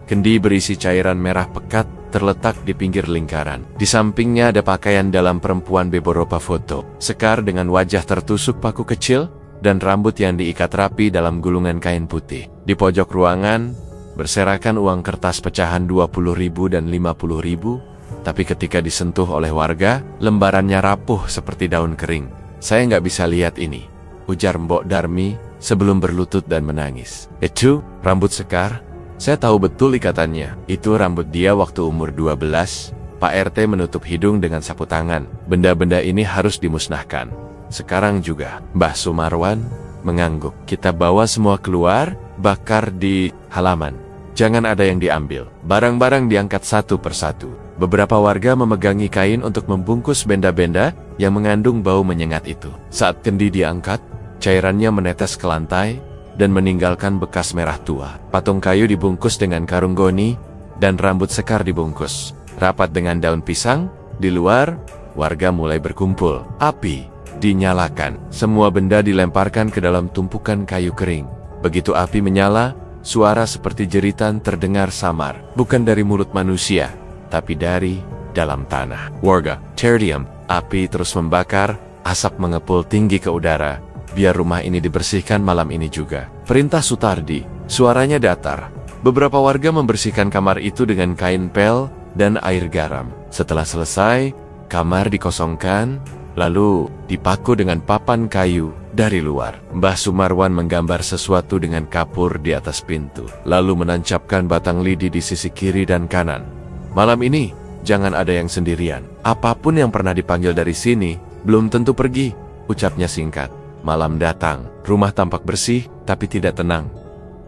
Kendi berisi cairan merah pekat terletak di pinggir lingkaran. Di sampingnya ada pakaian dalam perempuan beberapa foto. Sekar dengan wajah tertusuk paku kecil dan rambut yang diikat rapi dalam gulungan kain putih. Di pojok ruangan, berserakan uang kertas pecahan 20.000 dan 50.000, tapi ketika disentuh oleh warga, lembarannya rapuh seperti daun kering. Saya nggak bisa lihat ini, ujar Mbok Darmi sebelum berlutut dan menangis. Itu rambut Sekar? Saya tahu betul ikatannya. Itu rambut dia waktu umur 12. Pak RT menutup hidung dengan sapu tangan. Benda-benda ini harus dimusnahkan. Sekarang juga. Mbah Sumarwan mengangguk. Kita bawa semua keluar, bakar di halaman. Jangan ada yang diambil. Barang-barang diangkat satu persatu. Beberapa warga memegangi kain untuk membungkus benda-benda yang mengandung bau menyengat itu. Saat kendi diangkat, cairannya menetes ke lantai dan meninggalkan bekas merah tua. Patung kayu dibungkus dengan karung goni dan rambut Sekar dibungkus rapat dengan daun pisang. Di luar, warga mulai berkumpul. Api dinyalakan. Semua benda dilemparkan ke dalam tumpukan kayu kering. Begitu api menyala, suara seperti jeritan terdengar samar. Bukan dari mulut manusia, tapi dari dalam tanah. Warga, terdiam. Api terus membakar, asap mengepul tinggi ke udara. Biar rumah ini dibersihkan malam ini juga. Perintah Sutardi. Suaranya datar. Beberapa warga membersihkan kamar itu dengan kain pel dan air garam. Setelah selesai, kamar dikosongkan, lalu dipaku dengan papan kayu dari luar. Mbah Sumarwan menggambar sesuatu dengan kapur di atas pintu, lalu menancapkan batang lidi di sisi kiri dan kanan. Malam ini, jangan ada yang sendirian. Apapun yang pernah dipanggil dari sini, belum tentu pergi, ucapnya singkat. Malam datang, rumah tampak bersih, tapi tidak tenang.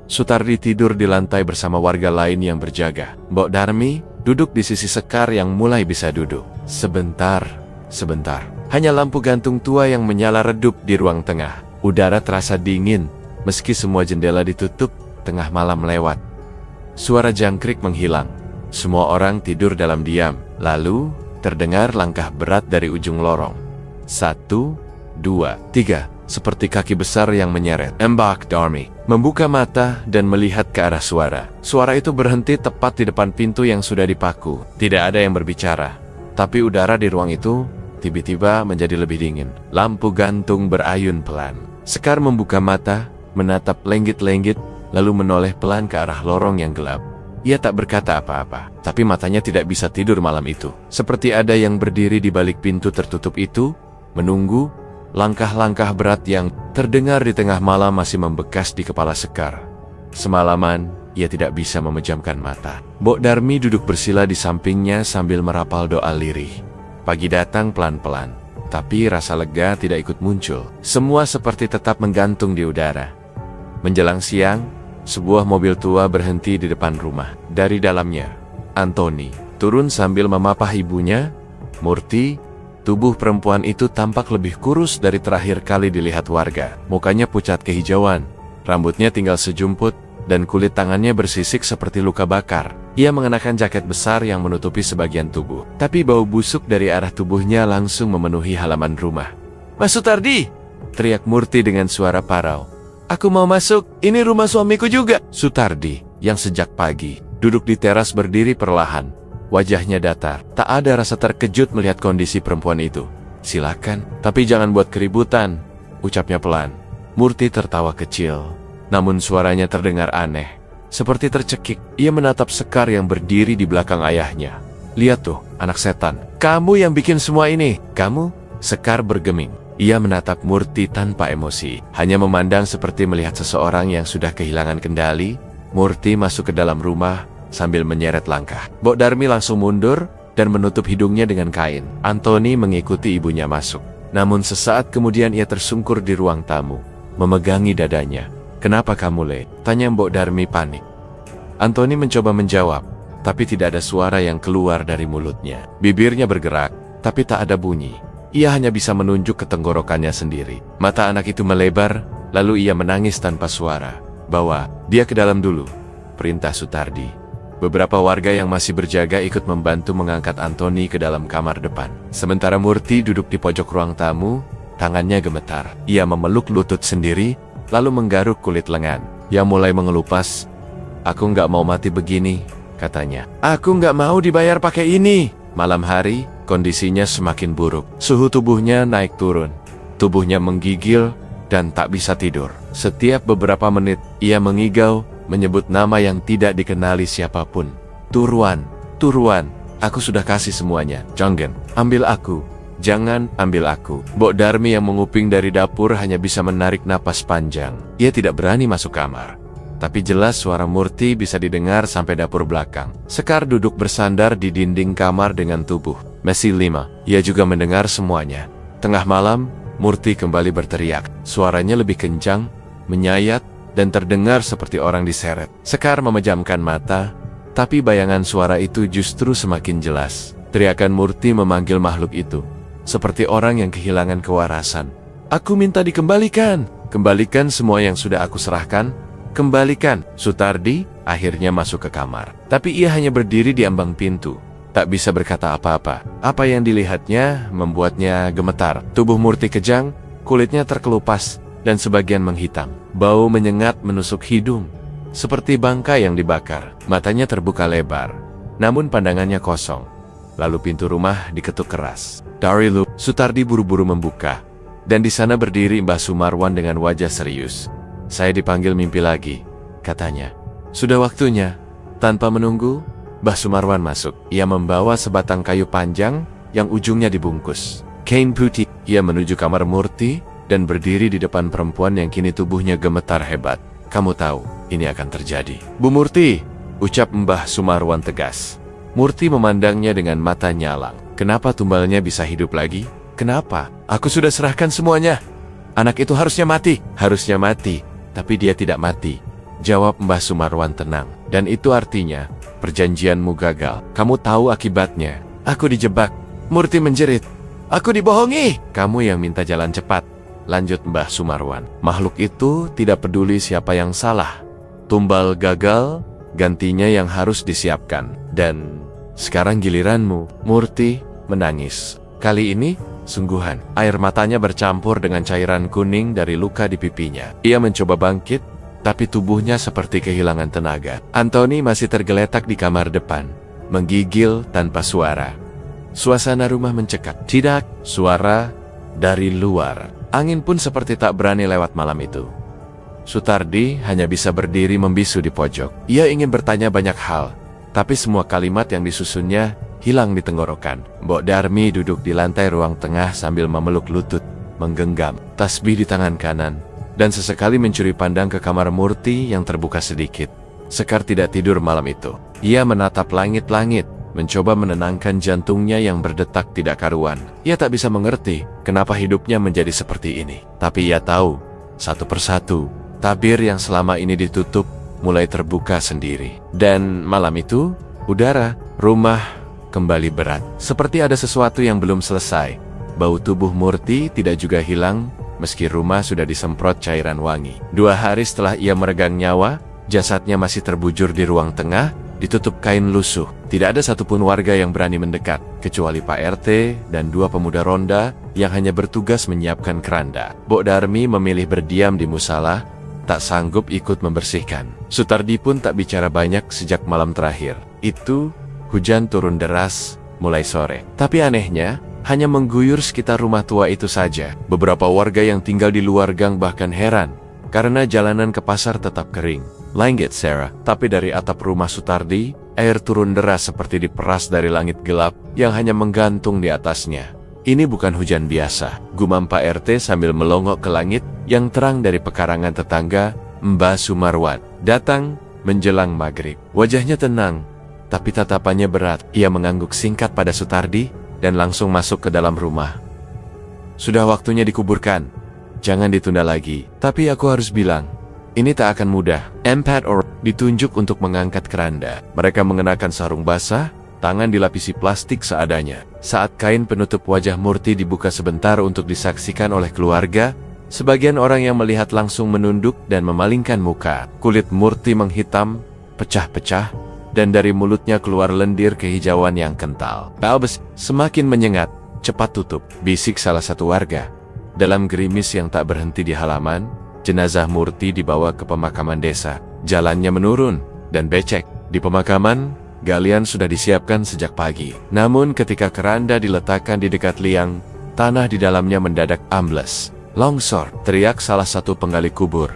Sutardi tidur di lantai bersama warga lain yang berjaga. Mbok Darmi duduk di sisi Sekar yang mulai bisa duduk. Sebentar. Hanya lampu gantung tua yang menyala redup di ruang tengah. Udara terasa dingin, meski semua jendela ditutup, tengah malam lewat. Suara jangkrik menghilang. Semua orang tidur dalam diam. Lalu, terdengar langkah berat dari ujung lorong. 1, 2, 3. Seperti kaki besar yang menyeret. Mbok Darmi membuka mata dan melihat ke arah suara. Suara itu berhenti tepat di depan pintu yang sudah dipaku. Tidak ada yang berbicara, tapi udara di ruang itu tiba-tiba menjadi lebih dingin. Lampu gantung berayun pelan. Sekar membuka mata, menatap lenggit-lenggit, lalu menoleh pelan ke arah lorong yang gelap. Ia tak berkata apa-apa, tapi matanya tidak bisa tidur malam itu. Seperti ada yang berdiri di balik pintu tertutup itu, menunggu. Langkah-langkah berat yang terdengar di tengah malam masih membekas di kepala Sekar. Semalaman, ia tidak bisa memejamkan mata. Mbok Darmi duduk bersila di sampingnya sambil merapal doa lirih. Pagi datang pelan-pelan, tapi rasa lega tidak ikut muncul. Semua seperti tetap menggantung di udara. Menjelang siang, sebuah mobil tua berhenti di depan rumah. Dari dalamnya, Antoni turun sambil memapah ibunya, Murti. Tubuh perempuan itu tampak lebih kurus dari terakhir kali dilihat warga. Mukanya pucat kehijauan, rambutnya tinggal sejumput, dan kulit tangannya bersisik seperti luka bakar. Ia mengenakan jaket besar yang menutupi sebagian tubuh. Tapi bau busuk dari arah tubuhnya langsung memenuhi halaman rumah. "Mas Sutardi!" teriak Murti dengan suara parau. "Aku mau masuk, ini rumah suamiku juga." Sutardi, yang sejak pagi duduk di teras berdiri perlahan. Wajahnya datar, tak ada rasa terkejut melihat kondisi perempuan itu. "Silakan, tapi jangan buat keributan," ucapnya pelan. Murti tertawa kecil, namun suaranya terdengar aneh, seperti tercekik. Ia menatap Sekar yang berdiri di belakang ayahnya. "Lihat tuh, anak setan. Kamu yang bikin semua ini." "Kamu?" Sekar bergeming. Ia menatap Murti tanpa emosi, hanya memandang seperti melihat seseorang yang sudah kehilangan kendali. Murti masuk ke dalam rumah sambil menyeret langkah. Mbok Darmi langsung mundur dan menutup hidungnya dengan kain. Antoni mengikuti ibunya masuk. Namun sesaat kemudian ia tersungkur di ruang tamu, memegangi dadanya. "Kenapa kamu, Le?" tanya Mbok Darmi panik. Antoni mencoba menjawab, tapi tidak ada suara yang keluar dari mulutnya. Bibirnya bergerak, tapi tak ada bunyi. Ia hanya bisa menunjuk ke tenggorokannya sendiri. Mata anak itu melebar, lalu ia menangis tanpa suara. "Bawa dia ke dalam dulu," perintah Sutardi. Beberapa warga yang masih berjaga ikut membantu mengangkat Antoni ke dalam kamar depan. Sementara Murti duduk di pojok ruang tamu, tangannya gemetar. Ia memeluk lutut sendiri, lalu menggaruk kulit lengan. Ia mulai mengelupas. Aku nggak mau mati begini, katanya. Aku nggak mau dibayar pakai ini. Malam hari, kondisinya semakin buruk. Suhu tubuhnya naik turun. Tubuhnya menggigil dan tak bisa tidur. Setiap beberapa menit, ia mengigau, menyebut nama yang tidak dikenali siapapun. Turuan, Turuan, aku sudah kasih semuanya. Jangan, ambil aku. Jangan ambil aku. Mbok Darmi yang menguping dari dapur hanya bisa menarik napas panjang. Ia tidak berani masuk kamar. Tapi jelas suara Murti bisa didengar sampai dapur belakang. Sekar duduk bersandar di dinding kamar dengan tubuh Messi 5. Ia juga mendengar semuanya. Tengah malam, Murti kembali berteriak. Suaranya lebih kencang, menyayat, dan terdengar seperti orang diseret. Sekar memejamkan mata, tapi bayangan suara itu justru semakin jelas. Teriakan Murti memanggil makhluk itu, seperti orang yang kehilangan kewarasan. Aku minta dikembalikan. Kembalikan semua yang sudah aku serahkan. Kembalikan. Sutardi akhirnya masuk ke kamar. Tapi ia hanya berdiri di ambang pintu. Tak bisa berkata apa-apa. Apa yang dilihatnya membuatnya gemetar. Tubuh Murti kejang, kulitnya terkelupas, dan sebagian menghitam. Bau menyengat menusuk hidung, seperti bangkai yang dibakar. Matanya terbuka lebar, namun pandangannya kosong. Lalu pintu rumah diketuk keras. Dari luar, Sutardi buru-buru membuka. Dan di sana berdiri Mbah Sumarwan dengan wajah serius. Saya dipanggil mimpi lagi, katanya. Sudah waktunya. Tanpa menunggu, Mbah Sumarwan masuk. Ia membawa sebatang kayu panjang yang ujungnya dibungkus kain putih. Ia menuju kamar Murti dan berdiri di depan perempuan yang kini tubuhnya gemetar hebat. Kamu tahu, ini akan terjadi. Bu Murti, ucap Mbah Sumarwan tegas. Murti memandangnya dengan mata nyalang. Kenapa tumbalnya bisa hidup lagi? Kenapa? Aku sudah serahkan semuanya. Anak itu harusnya mati. Harusnya mati, tapi dia tidak mati, jawab Mbah Sumarwan tenang. Dan itu artinya, perjanjianmu gagal. Kamu tahu akibatnya. Aku dijebak. Murti menjerit. Aku dibohongi. Kamu yang minta jalan cepat, lanjut Mbah Sumarwan. Makhluk itu tidak peduli siapa yang salah. Tumbal gagal, gantinya yang harus disiapkan. Dan sekarang giliranmu. Murti menangis. Kali ini sungguhan. Air matanya bercampur dengan cairan kuning dari luka di pipinya. Ia mencoba bangkit, tapi tubuhnya seperti kehilangan tenaga. Anthony masih tergeletak di kamar depan, menggigil tanpa suara. Suasana rumah mencekam. Tidak suara dari luar. Angin pun seperti tak berani lewat malam itu. Sutardi hanya bisa berdiri membisu di pojok. Ia ingin bertanya banyak hal, tapi semua kalimat yang disusunnya hilang di tenggorokan. Mbok Darmi duduk di lantai ruang tengah sambil memeluk lutut, menggenggam tasbih di tangan kanan, dan sesekali mencuri pandang ke kamar Murti yang terbuka sedikit. Sekar tidak tidur malam itu. Ia menatap langit-langit, mencoba menenangkan jantungnya yang berdetak tidak karuan. Ia tak bisa mengerti kenapa hidupnya menjadi seperti ini. Tapi ia tahu, satu persatu, tabir yang selama ini ditutup mulai terbuka sendiri. Dan malam itu, udara rumah kembali berat. Seperti ada sesuatu yang belum selesai. Bau tubuh Murti tidak juga hilang, meski rumah sudah disemprot cairan wangi. 2 hari setelah ia meregang nyawa, jasadnya masih terbujur di ruang tengah, ditutup kain lusuh. Tidak ada satupun warga yang berani mendekat, kecuali Pak RT dan 2 pemuda ronda yang hanya bertugas menyiapkan keranda. Mbok Darmi memilih berdiam di musala, tak sanggup ikut membersihkan. Sutardi pun tak bicara banyak sejak malam terakhir. Itu hujan turun deras mulai sore. Tapi anehnya, hanya mengguyur sekitar rumah tua itu saja. Beberapa warga yang tinggal di luar gang bahkan heran, karena jalanan ke pasar tetap kering. Lanjut Sarah. Tapi dari atap rumah Sutardi, air turun deras seperti diperas dari langit gelap yang hanya menggantung di atasnya. Ini bukan hujan biasa, gumam Pak RT sambil melongok ke langit yang terang dari pekarangan tetangga, Mbah Sumarwan. Datang menjelang maghrib. Wajahnya tenang, tapi tatapannya berat. Ia mengangguk singkat pada Sutardi dan langsung masuk ke dalam rumah. Sudah waktunya dikuburkan. Jangan ditunda lagi. Tapi aku harus bilang, ini tak akan mudah. Empat orang ditunjuk untuk mengangkat keranda. Mereka mengenakan sarung basah, tangan dilapisi plastik seadanya. Saat kain penutup wajah Murti dibuka sebentar untuk disaksikan oleh keluarga, sebagian orang yang melihat langsung menunduk dan memalingkan muka. Kulit Murti menghitam, pecah-pecah, dan dari mulutnya keluar lendir kehijauan yang kental. Albus semakin menyengat. Cepat tutup, bisik salah satu warga. Dalam gerimis yang tak berhenti di halaman, jenazah Murti dibawa ke pemakaman desa. Jalannya menurun, dan becek. Di pemakaman, galian sudah disiapkan sejak pagi. Namun ketika keranda diletakkan di dekat liang, tanah di dalamnya mendadak ambles. "Longsor!" teriak salah satu penggali kubur.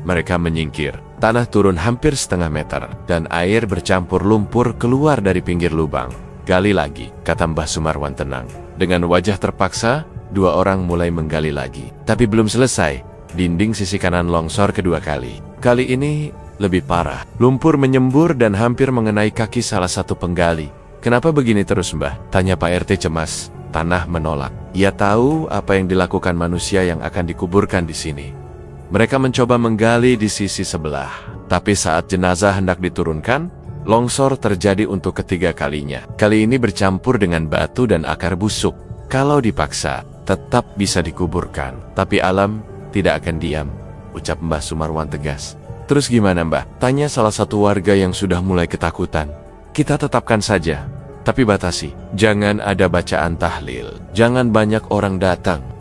Mereka menyingkir. Tanah turun hampir setengah meter, dan air bercampur lumpur keluar dari pinggir lubang. "Gali lagi," kata Mbah Sumarwan tenang. Dengan wajah terpaksa, dua orang mulai menggali lagi. Tapi belum selesai, dinding sisi kanan longsor kedua kali. Kali ini lebih parah. Lumpur menyembur dan hampir mengenai kaki salah satu penggali. "Kenapa begini terus, Mbah?" tanya Pak RT cemas. Tanah menolak. Ia tahu apa yang dilakukan manusia yang akan dikuburkan di sini. Mereka mencoba menggali di sisi sebelah. Tapi saat jenazah hendak diturunkan, longsor terjadi untuk ketiga kalinya. Kali ini bercampur dengan batu dan akar busuk. Kalau dipaksa, tetap bisa dikuburkan. Tapi alam tidak akan diam, ucap Mbah Sumarwan tegas. "Terus gimana, Mbah?" tanya salah satu warga yang sudah mulai ketakutan. "Kita tetapkan saja, tapi batasi. Jangan ada bacaan tahlil. Jangan banyak orang datang.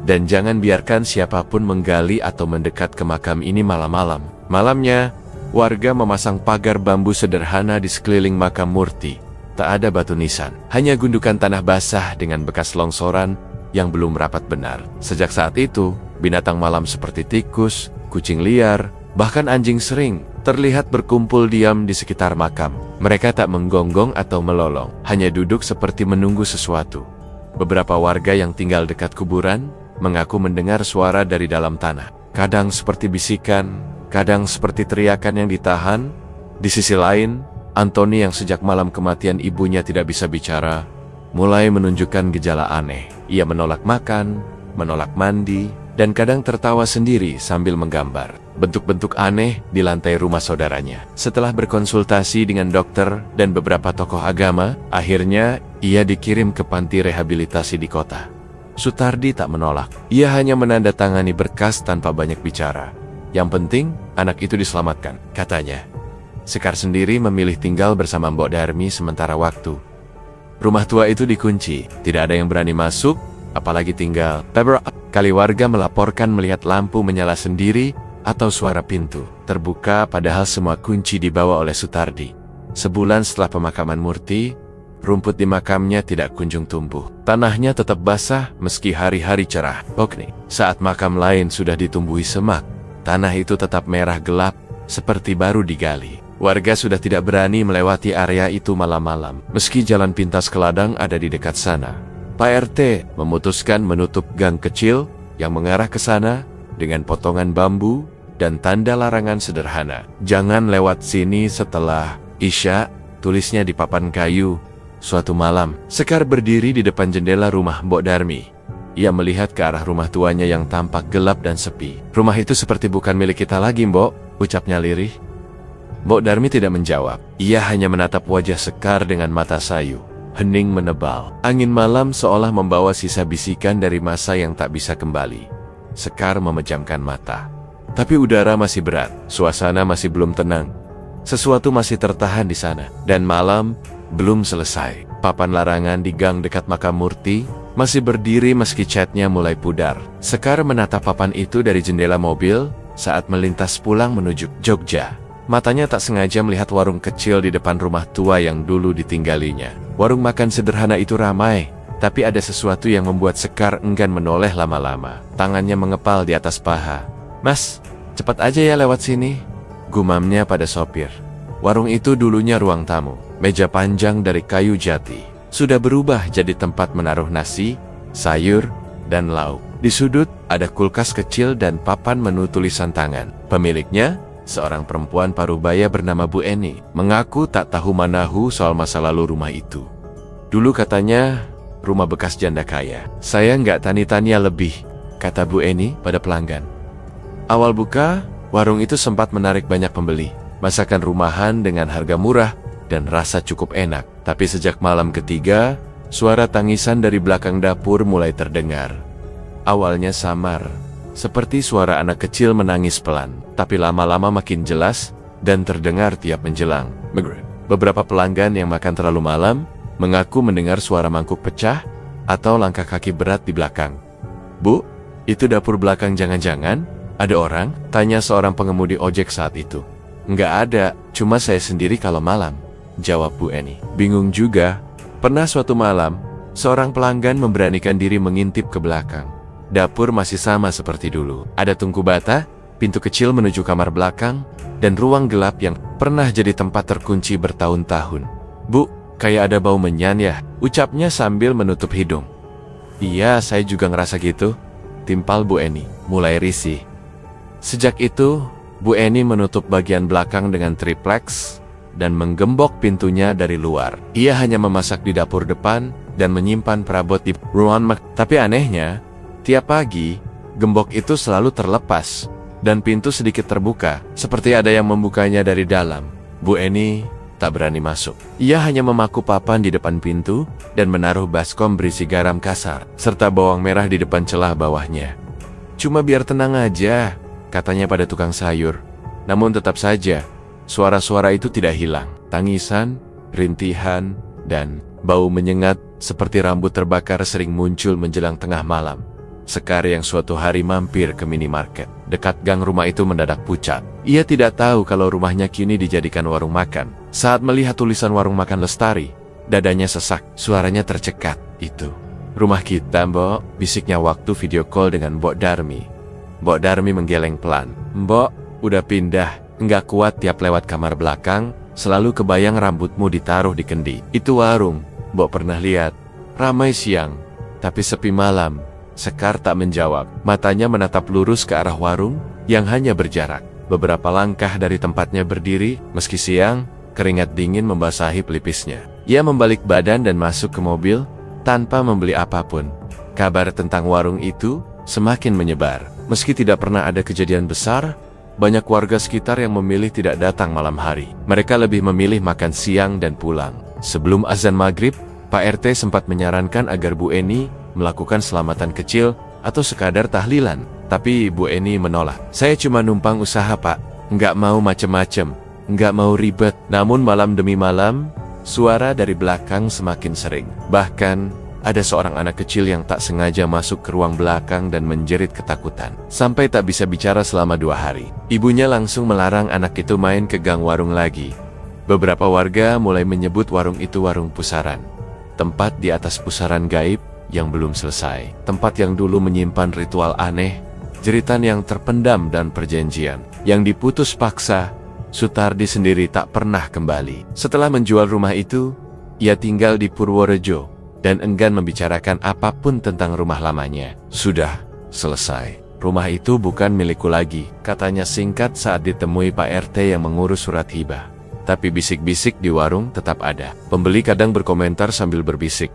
Dan jangan biarkan siapapun menggali atau mendekat ke makam ini malam-malam." Malamnya, warga memasang pagar bambu sederhana di sekeliling makam Murti. Tak ada batu nisan, hanya gundukan tanah basah dengan bekas longsoran yang belum rapat benar. Sejak saat itu, binatang malam seperti tikus, kucing liar, bahkan anjing sering terlihat berkumpul diam di sekitar makam. Mereka tak menggonggong atau melolong, hanya duduk seperti menunggu sesuatu. Beberapa warga yang tinggal dekat kuburan mengaku mendengar suara dari dalam tanah. Kadang seperti bisikan, kadang seperti teriakan yang ditahan. Di sisi lain, Antoni yang sejak malam kematian ibunya tidak bisa bicara, mulai menunjukkan gejala aneh. Ia menolak makan, menolak mandi, dan kadang tertawa sendiri sambil menggambar bentuk-bentuk aneh di lantai rumah saudaranya. Setelah berkonsultasi dengan dokter dan beberapa tokoh agama, akhirnya ia dikirim ke panti rehabilitasi di kota. Sutardi tak menolak. Ia hanya menandatangani berkas tanpa banyak bicara. Yang penting, anak itu diselamatkan, katanya. Sekar sendiri memilih tinggal bersama Mbok Darmi sementara waktu. Rumah tua itu dikunci, tidak ada yang berani masuk, apalagi tinggal. Kali warga melaporkan melihat lampu menyala sendiri atau suara pintu terbuka, padahal semua kunci dibawa oleh Sutardi. Sebulan setelah pemakaman Murti, rumput di makamnya tidak kunjung tumbuh. Tanahnya tetap basah meski hari-hari cerah. Saat makam lain sudah ditumbuhi semak, tanah itu tetap merah gelap seperti baru digali. Warga sudah tidak berani melewati area itu malam-malam, meski jalan pintas ke ladang ada di dekat sana. Pak RT memutuskan menutup gang kecil yang mengarah ke sana dengan potongan bambu dan tanda larangan sederhana. "Jangan lewat sini setelah Isya," tulisnya di papan kayu. Suatu malam, Sekar berdiri di depan jendela rumah Mbok Darmi. Ia melihat ke arah rumah tuanya yang tampak gelap dan sepi. "Rumah itu seperti bukan milik kita lagi, Mbok," ucapnya lirih. Mbok Darmi tidak menjawab. Ia hanya menatap wajah Sekar dengan mata sayu. Hening menebal. Angin malam seolah membawa sisa bisikan dari masa yang tak bisa kembali. Sekar memejamkan mata. Tapi udara masih berat, suasana masih belum tenang. Sesuatu masih tertahan di sana. Dan malam belum selesai. Papan larangan di gang dekat makam Murti masih berdiri meski catnya mulai pudar. Sekar menatap papan itu dari jendela mobil saat melintas pulang menuju Jogja. Matanya tak sengaja melihat warung kecil di depan rumah tua yang dulu ditinggalinya. Warung makan sederhana itu ramai, tapi ada sesuatu yang membuat Sekar enggan menoleh lama-lama. Tangannya mengepal di atas paha. "Mas, cepat aja ya lewat sini," gumamnya pada sopir. Warung itu dulunya ruang tamu. Meja panjang dari kayu jati sudah berubah jadi tempat menaruh nasi, sayur, dan lauk. Di sudut ada kulkas kecil dan papan menu tulisan tangan. Pemiliknya, seorang perempuan parubaya bernama Bu Eni, mengaku tak tahu manahu soal masa lalu rumah itu. Dulu katanya rumah bekas janda kaya. "Saya nggak tani-tania lebih," kata Bu Eni pada pelanggan. Awal buka, warung itu sempat menarik banyak pembeli. Masakan rumahan dengan harga murah dan rasa cukup enak. Tapi sejak malam ketiga, suara tangisan dari belakang dapur mulai terdengar. Awalnya samar, seperti suara anak kecil menangis pelan, tapi lama-lama makin jelas dan terdengar tiap menjelang maghrib. Beberapa pelanggan yang makan terlalu malam mengaku mendengar suara mangkuk pecah atau langkah kaki berat di belakang. "Bu, itu dapur belakang jangan-jangan ada orang?" tanya seorang pengemudi ojek saat itu. Nggak ada, cuma saya sendiri kalau malam, jawab Bu Eni. Bingung juga. Pernah suatu malam, seorang pelanggan memberanikan diri mengintip ke belakang. Dapur masih sama seperti dulu. Ada tungku bata, pintu kecil menuju kamar belakang, dan ruang gelap yang pernah jadi tempat terkunci bertahun-tahun. Bu, kayak ada bau menyan ya, ucapnya sambil menutup hidung. Iya, saya juga ngerasa gitu, timpal Bu Eni, mulai risih. Sejak itu, Bu Eni menutup bagian belakang dengan triplex dan menggembok pintunya dari luar. Ia hanya memasak di dapur depan dan menyimpan perabot di ruang makan. Tapi anehnya, tiap pagi, gembok itu selalu terlepas dan pintu sedikit terbuka, seperti ada yang membukanya dari dalam. Bu Eni tak berani masuk. Ia hanya memaku papan di depan pintu dan menaruh baskom berisi garam kasar, serta bawang merah di depan celah bawahnya. Cuma biar tenang aja, katanya pada tukang sayur. Namun tetap saja, suara-suara itu tidak hilang. Tangisan, rintihan, dan bau menyengat seperti rambut terbakar sering muncul menjelang tengah malam. Sekar yang suatu hari mampir ke minimarket dekat gang rumah itu mendadak pucat. Ia tidak tahu kalau rumahnya kini dijadikan warung makan. Saat melihat tulisan warung makan Lestari, dadanya sesak, suaranya tercekat. Itu rumah kita, Mbok, bisiknya waktu video call dengan Mbok Darmi. Mbok Darmi menggeleng pelan. Mbok, udah pindah, nggak kuat tiap lewat kamar belakang, selalu kebayang rambutmu ditaruh di kendi. Itu warung, Mbok pernah lihat. Ramai siang, tapi sepi malam. Sekar tak menjawab. Matanya menatap lurus ke arah warung yang hanya berjarak beberapa langkah dari tempatnya berdiri. Meski siang, keringat dingin membasahi pelipisnya. Ia membalik badan dan masuk ke mobil tanpa membeli apapun. Kabar tentang warung itu semakin menyebar. Meski tidak pernah ada kejadian besar, banyak warga sekitar yang memilih tidak datang malam hari. Mereka lebih memilih makan siang dan pulang. Sebelum azan maghrib, Pak RT sempat menyarankan agar Bu Eni melakukan selamatan kecil atau sekadar tahlilan. Tapi Bu Eni menolak. Saya cuma numpang usaha, Pak. Nggak mau macem-macem, nggak mau ribet. Namun malam demi malam, suara dari belakang semakin sering. Bahkan, ada seorang anak kecil yang tak sengaja masuk ke ruang belakang dan menjerit ketakutan. Sampai tak bisa bicara selama 2 hari. Ibunya langsung melarang anak itu main ke gang warung lagi. Beberapa warga mulai menyebut warung itu warung pusaran. Tempat di atas pusaran gaib yang belum selesai. Tempat yang dulu menyimpan ritual aneh, jeritan yang terpendam dan perjanjian yang diputus paksa. Sutardi sendiri tak pernah kembali. Setelah menjual rumah itu, ia tinggal di Purworejo dan enggan membicarakan apapun tentang rumah lamanya. Sudah selesai. Rumah itu bukan milikku lagi, katanya singkat saat ditemui Pak RT yang mengurus surat hibah. Tapi bisik-bisik di warung tetap ada. Pembeli kadang berkomentar sambil berbisik.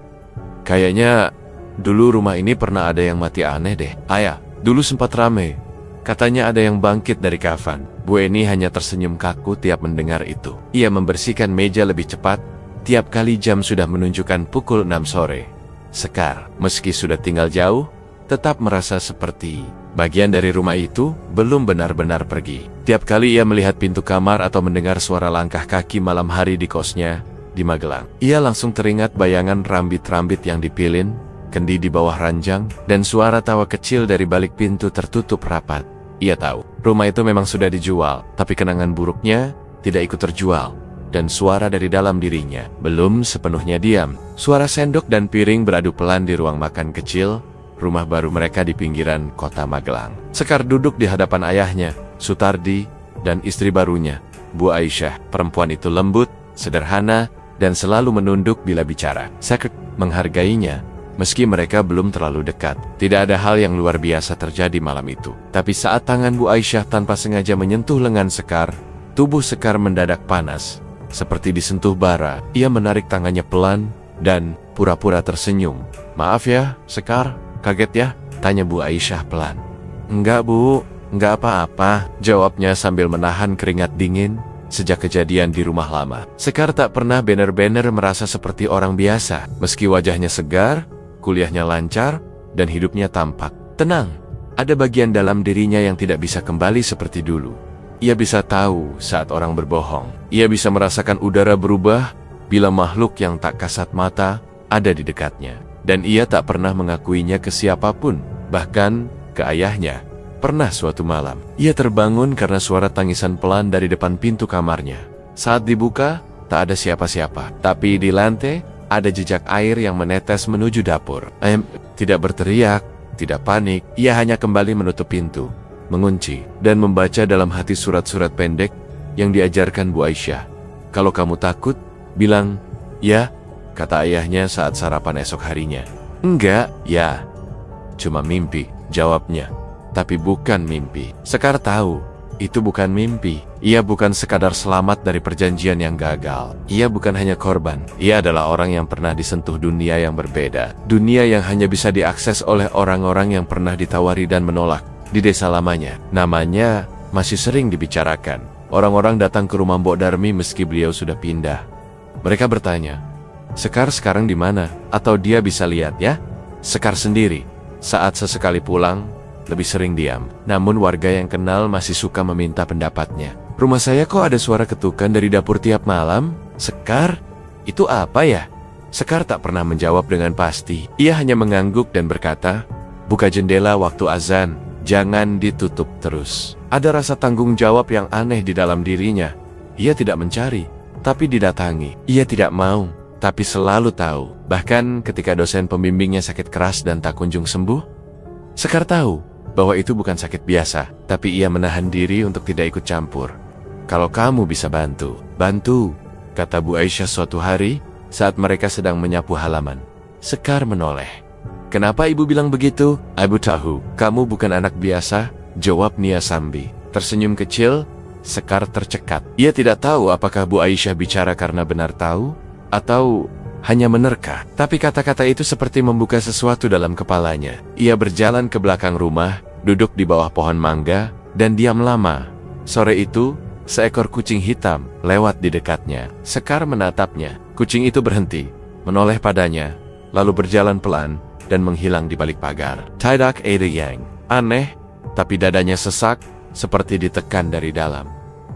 Kayaknya dulu rumah ini pernah ada yang mati aneh deh. Ayah, dulu sempat rame. Katanya ada yang bangkit dari kafan. Bu Eni hanya tersenyum kaku tiap mendengar itu. Ia membersihkan meja lebih cepat. Tiap kali jam sudah menunjukkan pukul 6 sore. Sekar, meski sudah tinggal jauh, tetap merasa seperti bagian dari rumah itu belum benar-benar pergi. Tiap kali ia melihat pintu kamar atau mendengar suara langkah kaki malam hari di kosnya di Magelang, ia langsung teringat bayangan rambit-rambit yang dipilin, kendi di bawah ranjang, dan suara tawa kecil dari balik pintu tertutup rapat. Ia tahu, rumah itu memang sudah dijual, tapi kenangan buruknya tidak ikut terjual, dan suara dari dalam dirinya belum sepenuhnya diam. Suara sendok dan piring beradu pelan di ruang makan kecil, rumah baru mereka di pinggiran kota Magelang. Sekar duduk di hadapan ayahnya, Sutardi, dan istri barunya, Bu Aisyah. Perempuan itu lembut, sederhana, dan selalu menunduk bila bicara. Sekar menghargainya, meski mereka belum terlalu dekat. Tidak ada hal yang luar biasa terjadi malam itu. Tapi saat tangan Bu Aisyah tanpa sengaja menyentuh lengan Sekar, tubuh Sekar mendadak panas. Seperti disentuh bara, ia menarik tangannya pelan, dan pura-pura tersenyum. Maaf ya, Sekar. Kaget ya? Tanya Bu Aisyah pelan. Enggak, Bu. Enggak apa-apa, jawabnya sambil menahan keringat dingin. Sejak kejadian di rumah lama, Sekar tak pernah benar-benar merasa seperti orang biasa. Meski wajahnya segar, kuliahnya lancar, dan hidupnya tampak tenang. Ada bagian dalam dirinya yang tidak bisa kembali seperti dulu. Ia bisa tahu saat orang berbohong. Ia bisa merasakan udara berubah bila makhluk yang tak kasat mata ada di dekatnya. Dan ia tak pernah mengakuinya ke siapapun, bahkan ke ayahnya. Pernah suatu malam, ia terbangun karena suara tangisan pelan dari depan pintu kamarnya. Saat dibuka, tak ada siapa-siapa. Tapi di lantai, ada jejak air yang menetes menuju dapur. Tidak berteriak, tidak panik, ia hanya kembali menutup pintu, mengunci, dan membaca dalam hati surat-surat pendek yang diajarkan Bu Aisyah. Kalau kamu takut, bilang, ya, kata ayahnya saat sarapan esok harinya. Enggak, ya. Cuma mimpi, jawabnya. Tapi bukan mimpi. Sekar tahu, itu bukan mimpi. Ia bukan sekadar selamat dari perjanjian yang gagal. Ia bukan hanya korban. Ia adalah orang yang pernah disentuh dunia yang berbeda. Dunia yang hanya bisa diakses oleh orang-orang yang pernah ditawari dan menolak. Di desa lamanya, namanya masih sering dibicarakan. Orang-orang datang ke rumah Mbok Darmi meski beliau sudah pindah. Mereka bertanya, Sekar sekarang di mana? Atau dia bisa lihat ya? Sekar sendiri, saat sesekali pulang, lebih sering diam. Namun warga yang kenal masih suka meminta pendapatnya. Rumah saya kok ada suara ketukan dari dapur tiap malam? Sekar? Itu apa ya? Sekar tak pernah menjawab dengan pasti. Ia hanya mengangguk dan berkata, buka jendela waktu azan, jangan ditutup terus. Ada rasa tanggung jawab yang aneh di dalam dirinya. Ia tidak mencari, tapi didatangi. Ia tidak mau, tapi selalu tahu. Bahkan ketika dosen pembimbingnya sakit keras dan tak kunjung sembuh, Sekar tahu bahwa itu bukan sakit biasa, tapi ia menahan diri untuk tidak ikut campur. Kalau kamu bisa bantu, bantu, kata Bu Aisyah suatu hari saat mereka sedang menyapu halaman. Sekar menoleh. Kenapa ibu bilang begitu? Ibu tahu, kamu bukan anak biasa, jawab Nia Sambi. Tersenyum kecil, Sekar tercekat. Ia tidak tahu apakah Bu Aisyah bicara karena benar tahu, atau hanya menerka. Tapi kata-kata itu seperti membuka sesuatu dalam kepalanya. Ia berjalan ke belakang rumah, duduk di bawah pohon mangga, dan diam lama. Sore itu, seekor kucing hitam lewat di dekatnya. Sekar menatapnya. Kucing itu berhenti, menoleh padanya, lalu berjalan pelan, dan menghilang di balik pagar. Tidak ada yang aneh, tapi dadanya sesak, seperti ditekan dari dalam.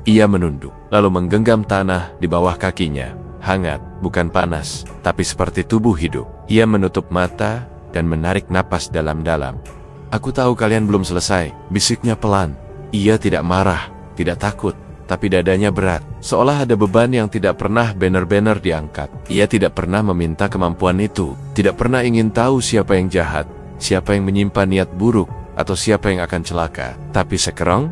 Ia menunduk, lalu menggenggam tanah di bawah kakinya. Hangat, bukan panas, tapi seperti tubuh hidup. Ia menutup mata dan menarik napas dalam-dalam. Aku tahu kalian belum selesai, bisiknya pelan. Ia tidak marah, tidak takut, tapi dadanya berat. Seolah ada beban yang tidak pernah benar-benar diangkat. Ia tidak pernah meminta kemampuan itu, tidak pernah ingin tahu siapa yang jahat, siapa yang menyimpan niat buruk, atau siapa yang akan celaka. Tapi sekarang,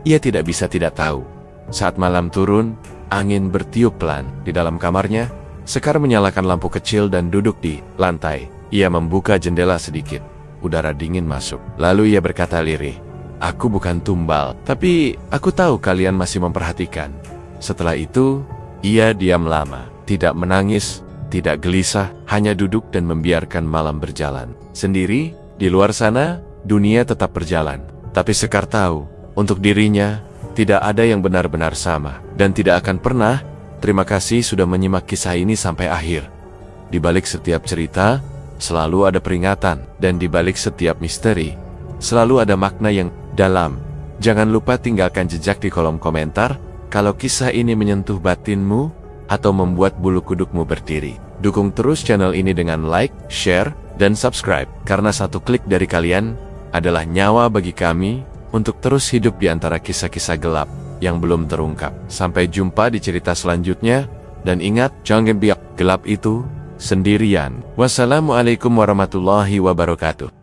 ia tidak bisa tidak tahu. Saat malam turun, angin bertiup pelan. Di dalam kamarnya, Sekar menyalakan lampu kecil dan duduk di lantai. Ia membuka jendela sedikit. Udara dingin masuk. Lalu ia berkata lirih, aku bukan tumbal, tapi aku tahu kalian masih memperhatikan. Setelah itu, ia diam lama. Tidak menangis, tidak gelisah, hanya duduk dan membiarkan malam berjalan. Sendiri, di luar sana, dunia tetap berjalan. Tapi Sekar tahu, untuk dirinya, tidak ada yang benar-benar sama, dan tidak akan pernah. Terima kasih sudah menyimak kisah ini sampai akhir. Di balik setiap cerita, selalu ada peringatan, dan di balik setiap misteri, selalu ada makna yang dalam. Jangan lupa tinggalkan jejak di kolom komentar, kalau kisah ini menyentuh batinmu, atau membuat bulu kudukmu berdiri. Dukung terus channel ini dengan like, share, dan subscribe, karena satu klik dari kalian, adalah nyawa bagi kami, untuk terus hidup di antara kisah-kisah gelap yang belum terungkap. Sampai jumpa di cerita selanjutnya, dan ingat, jangan biak gelap itu sendirian. Wassalamualaikum warahmatullahi wabarakatuh.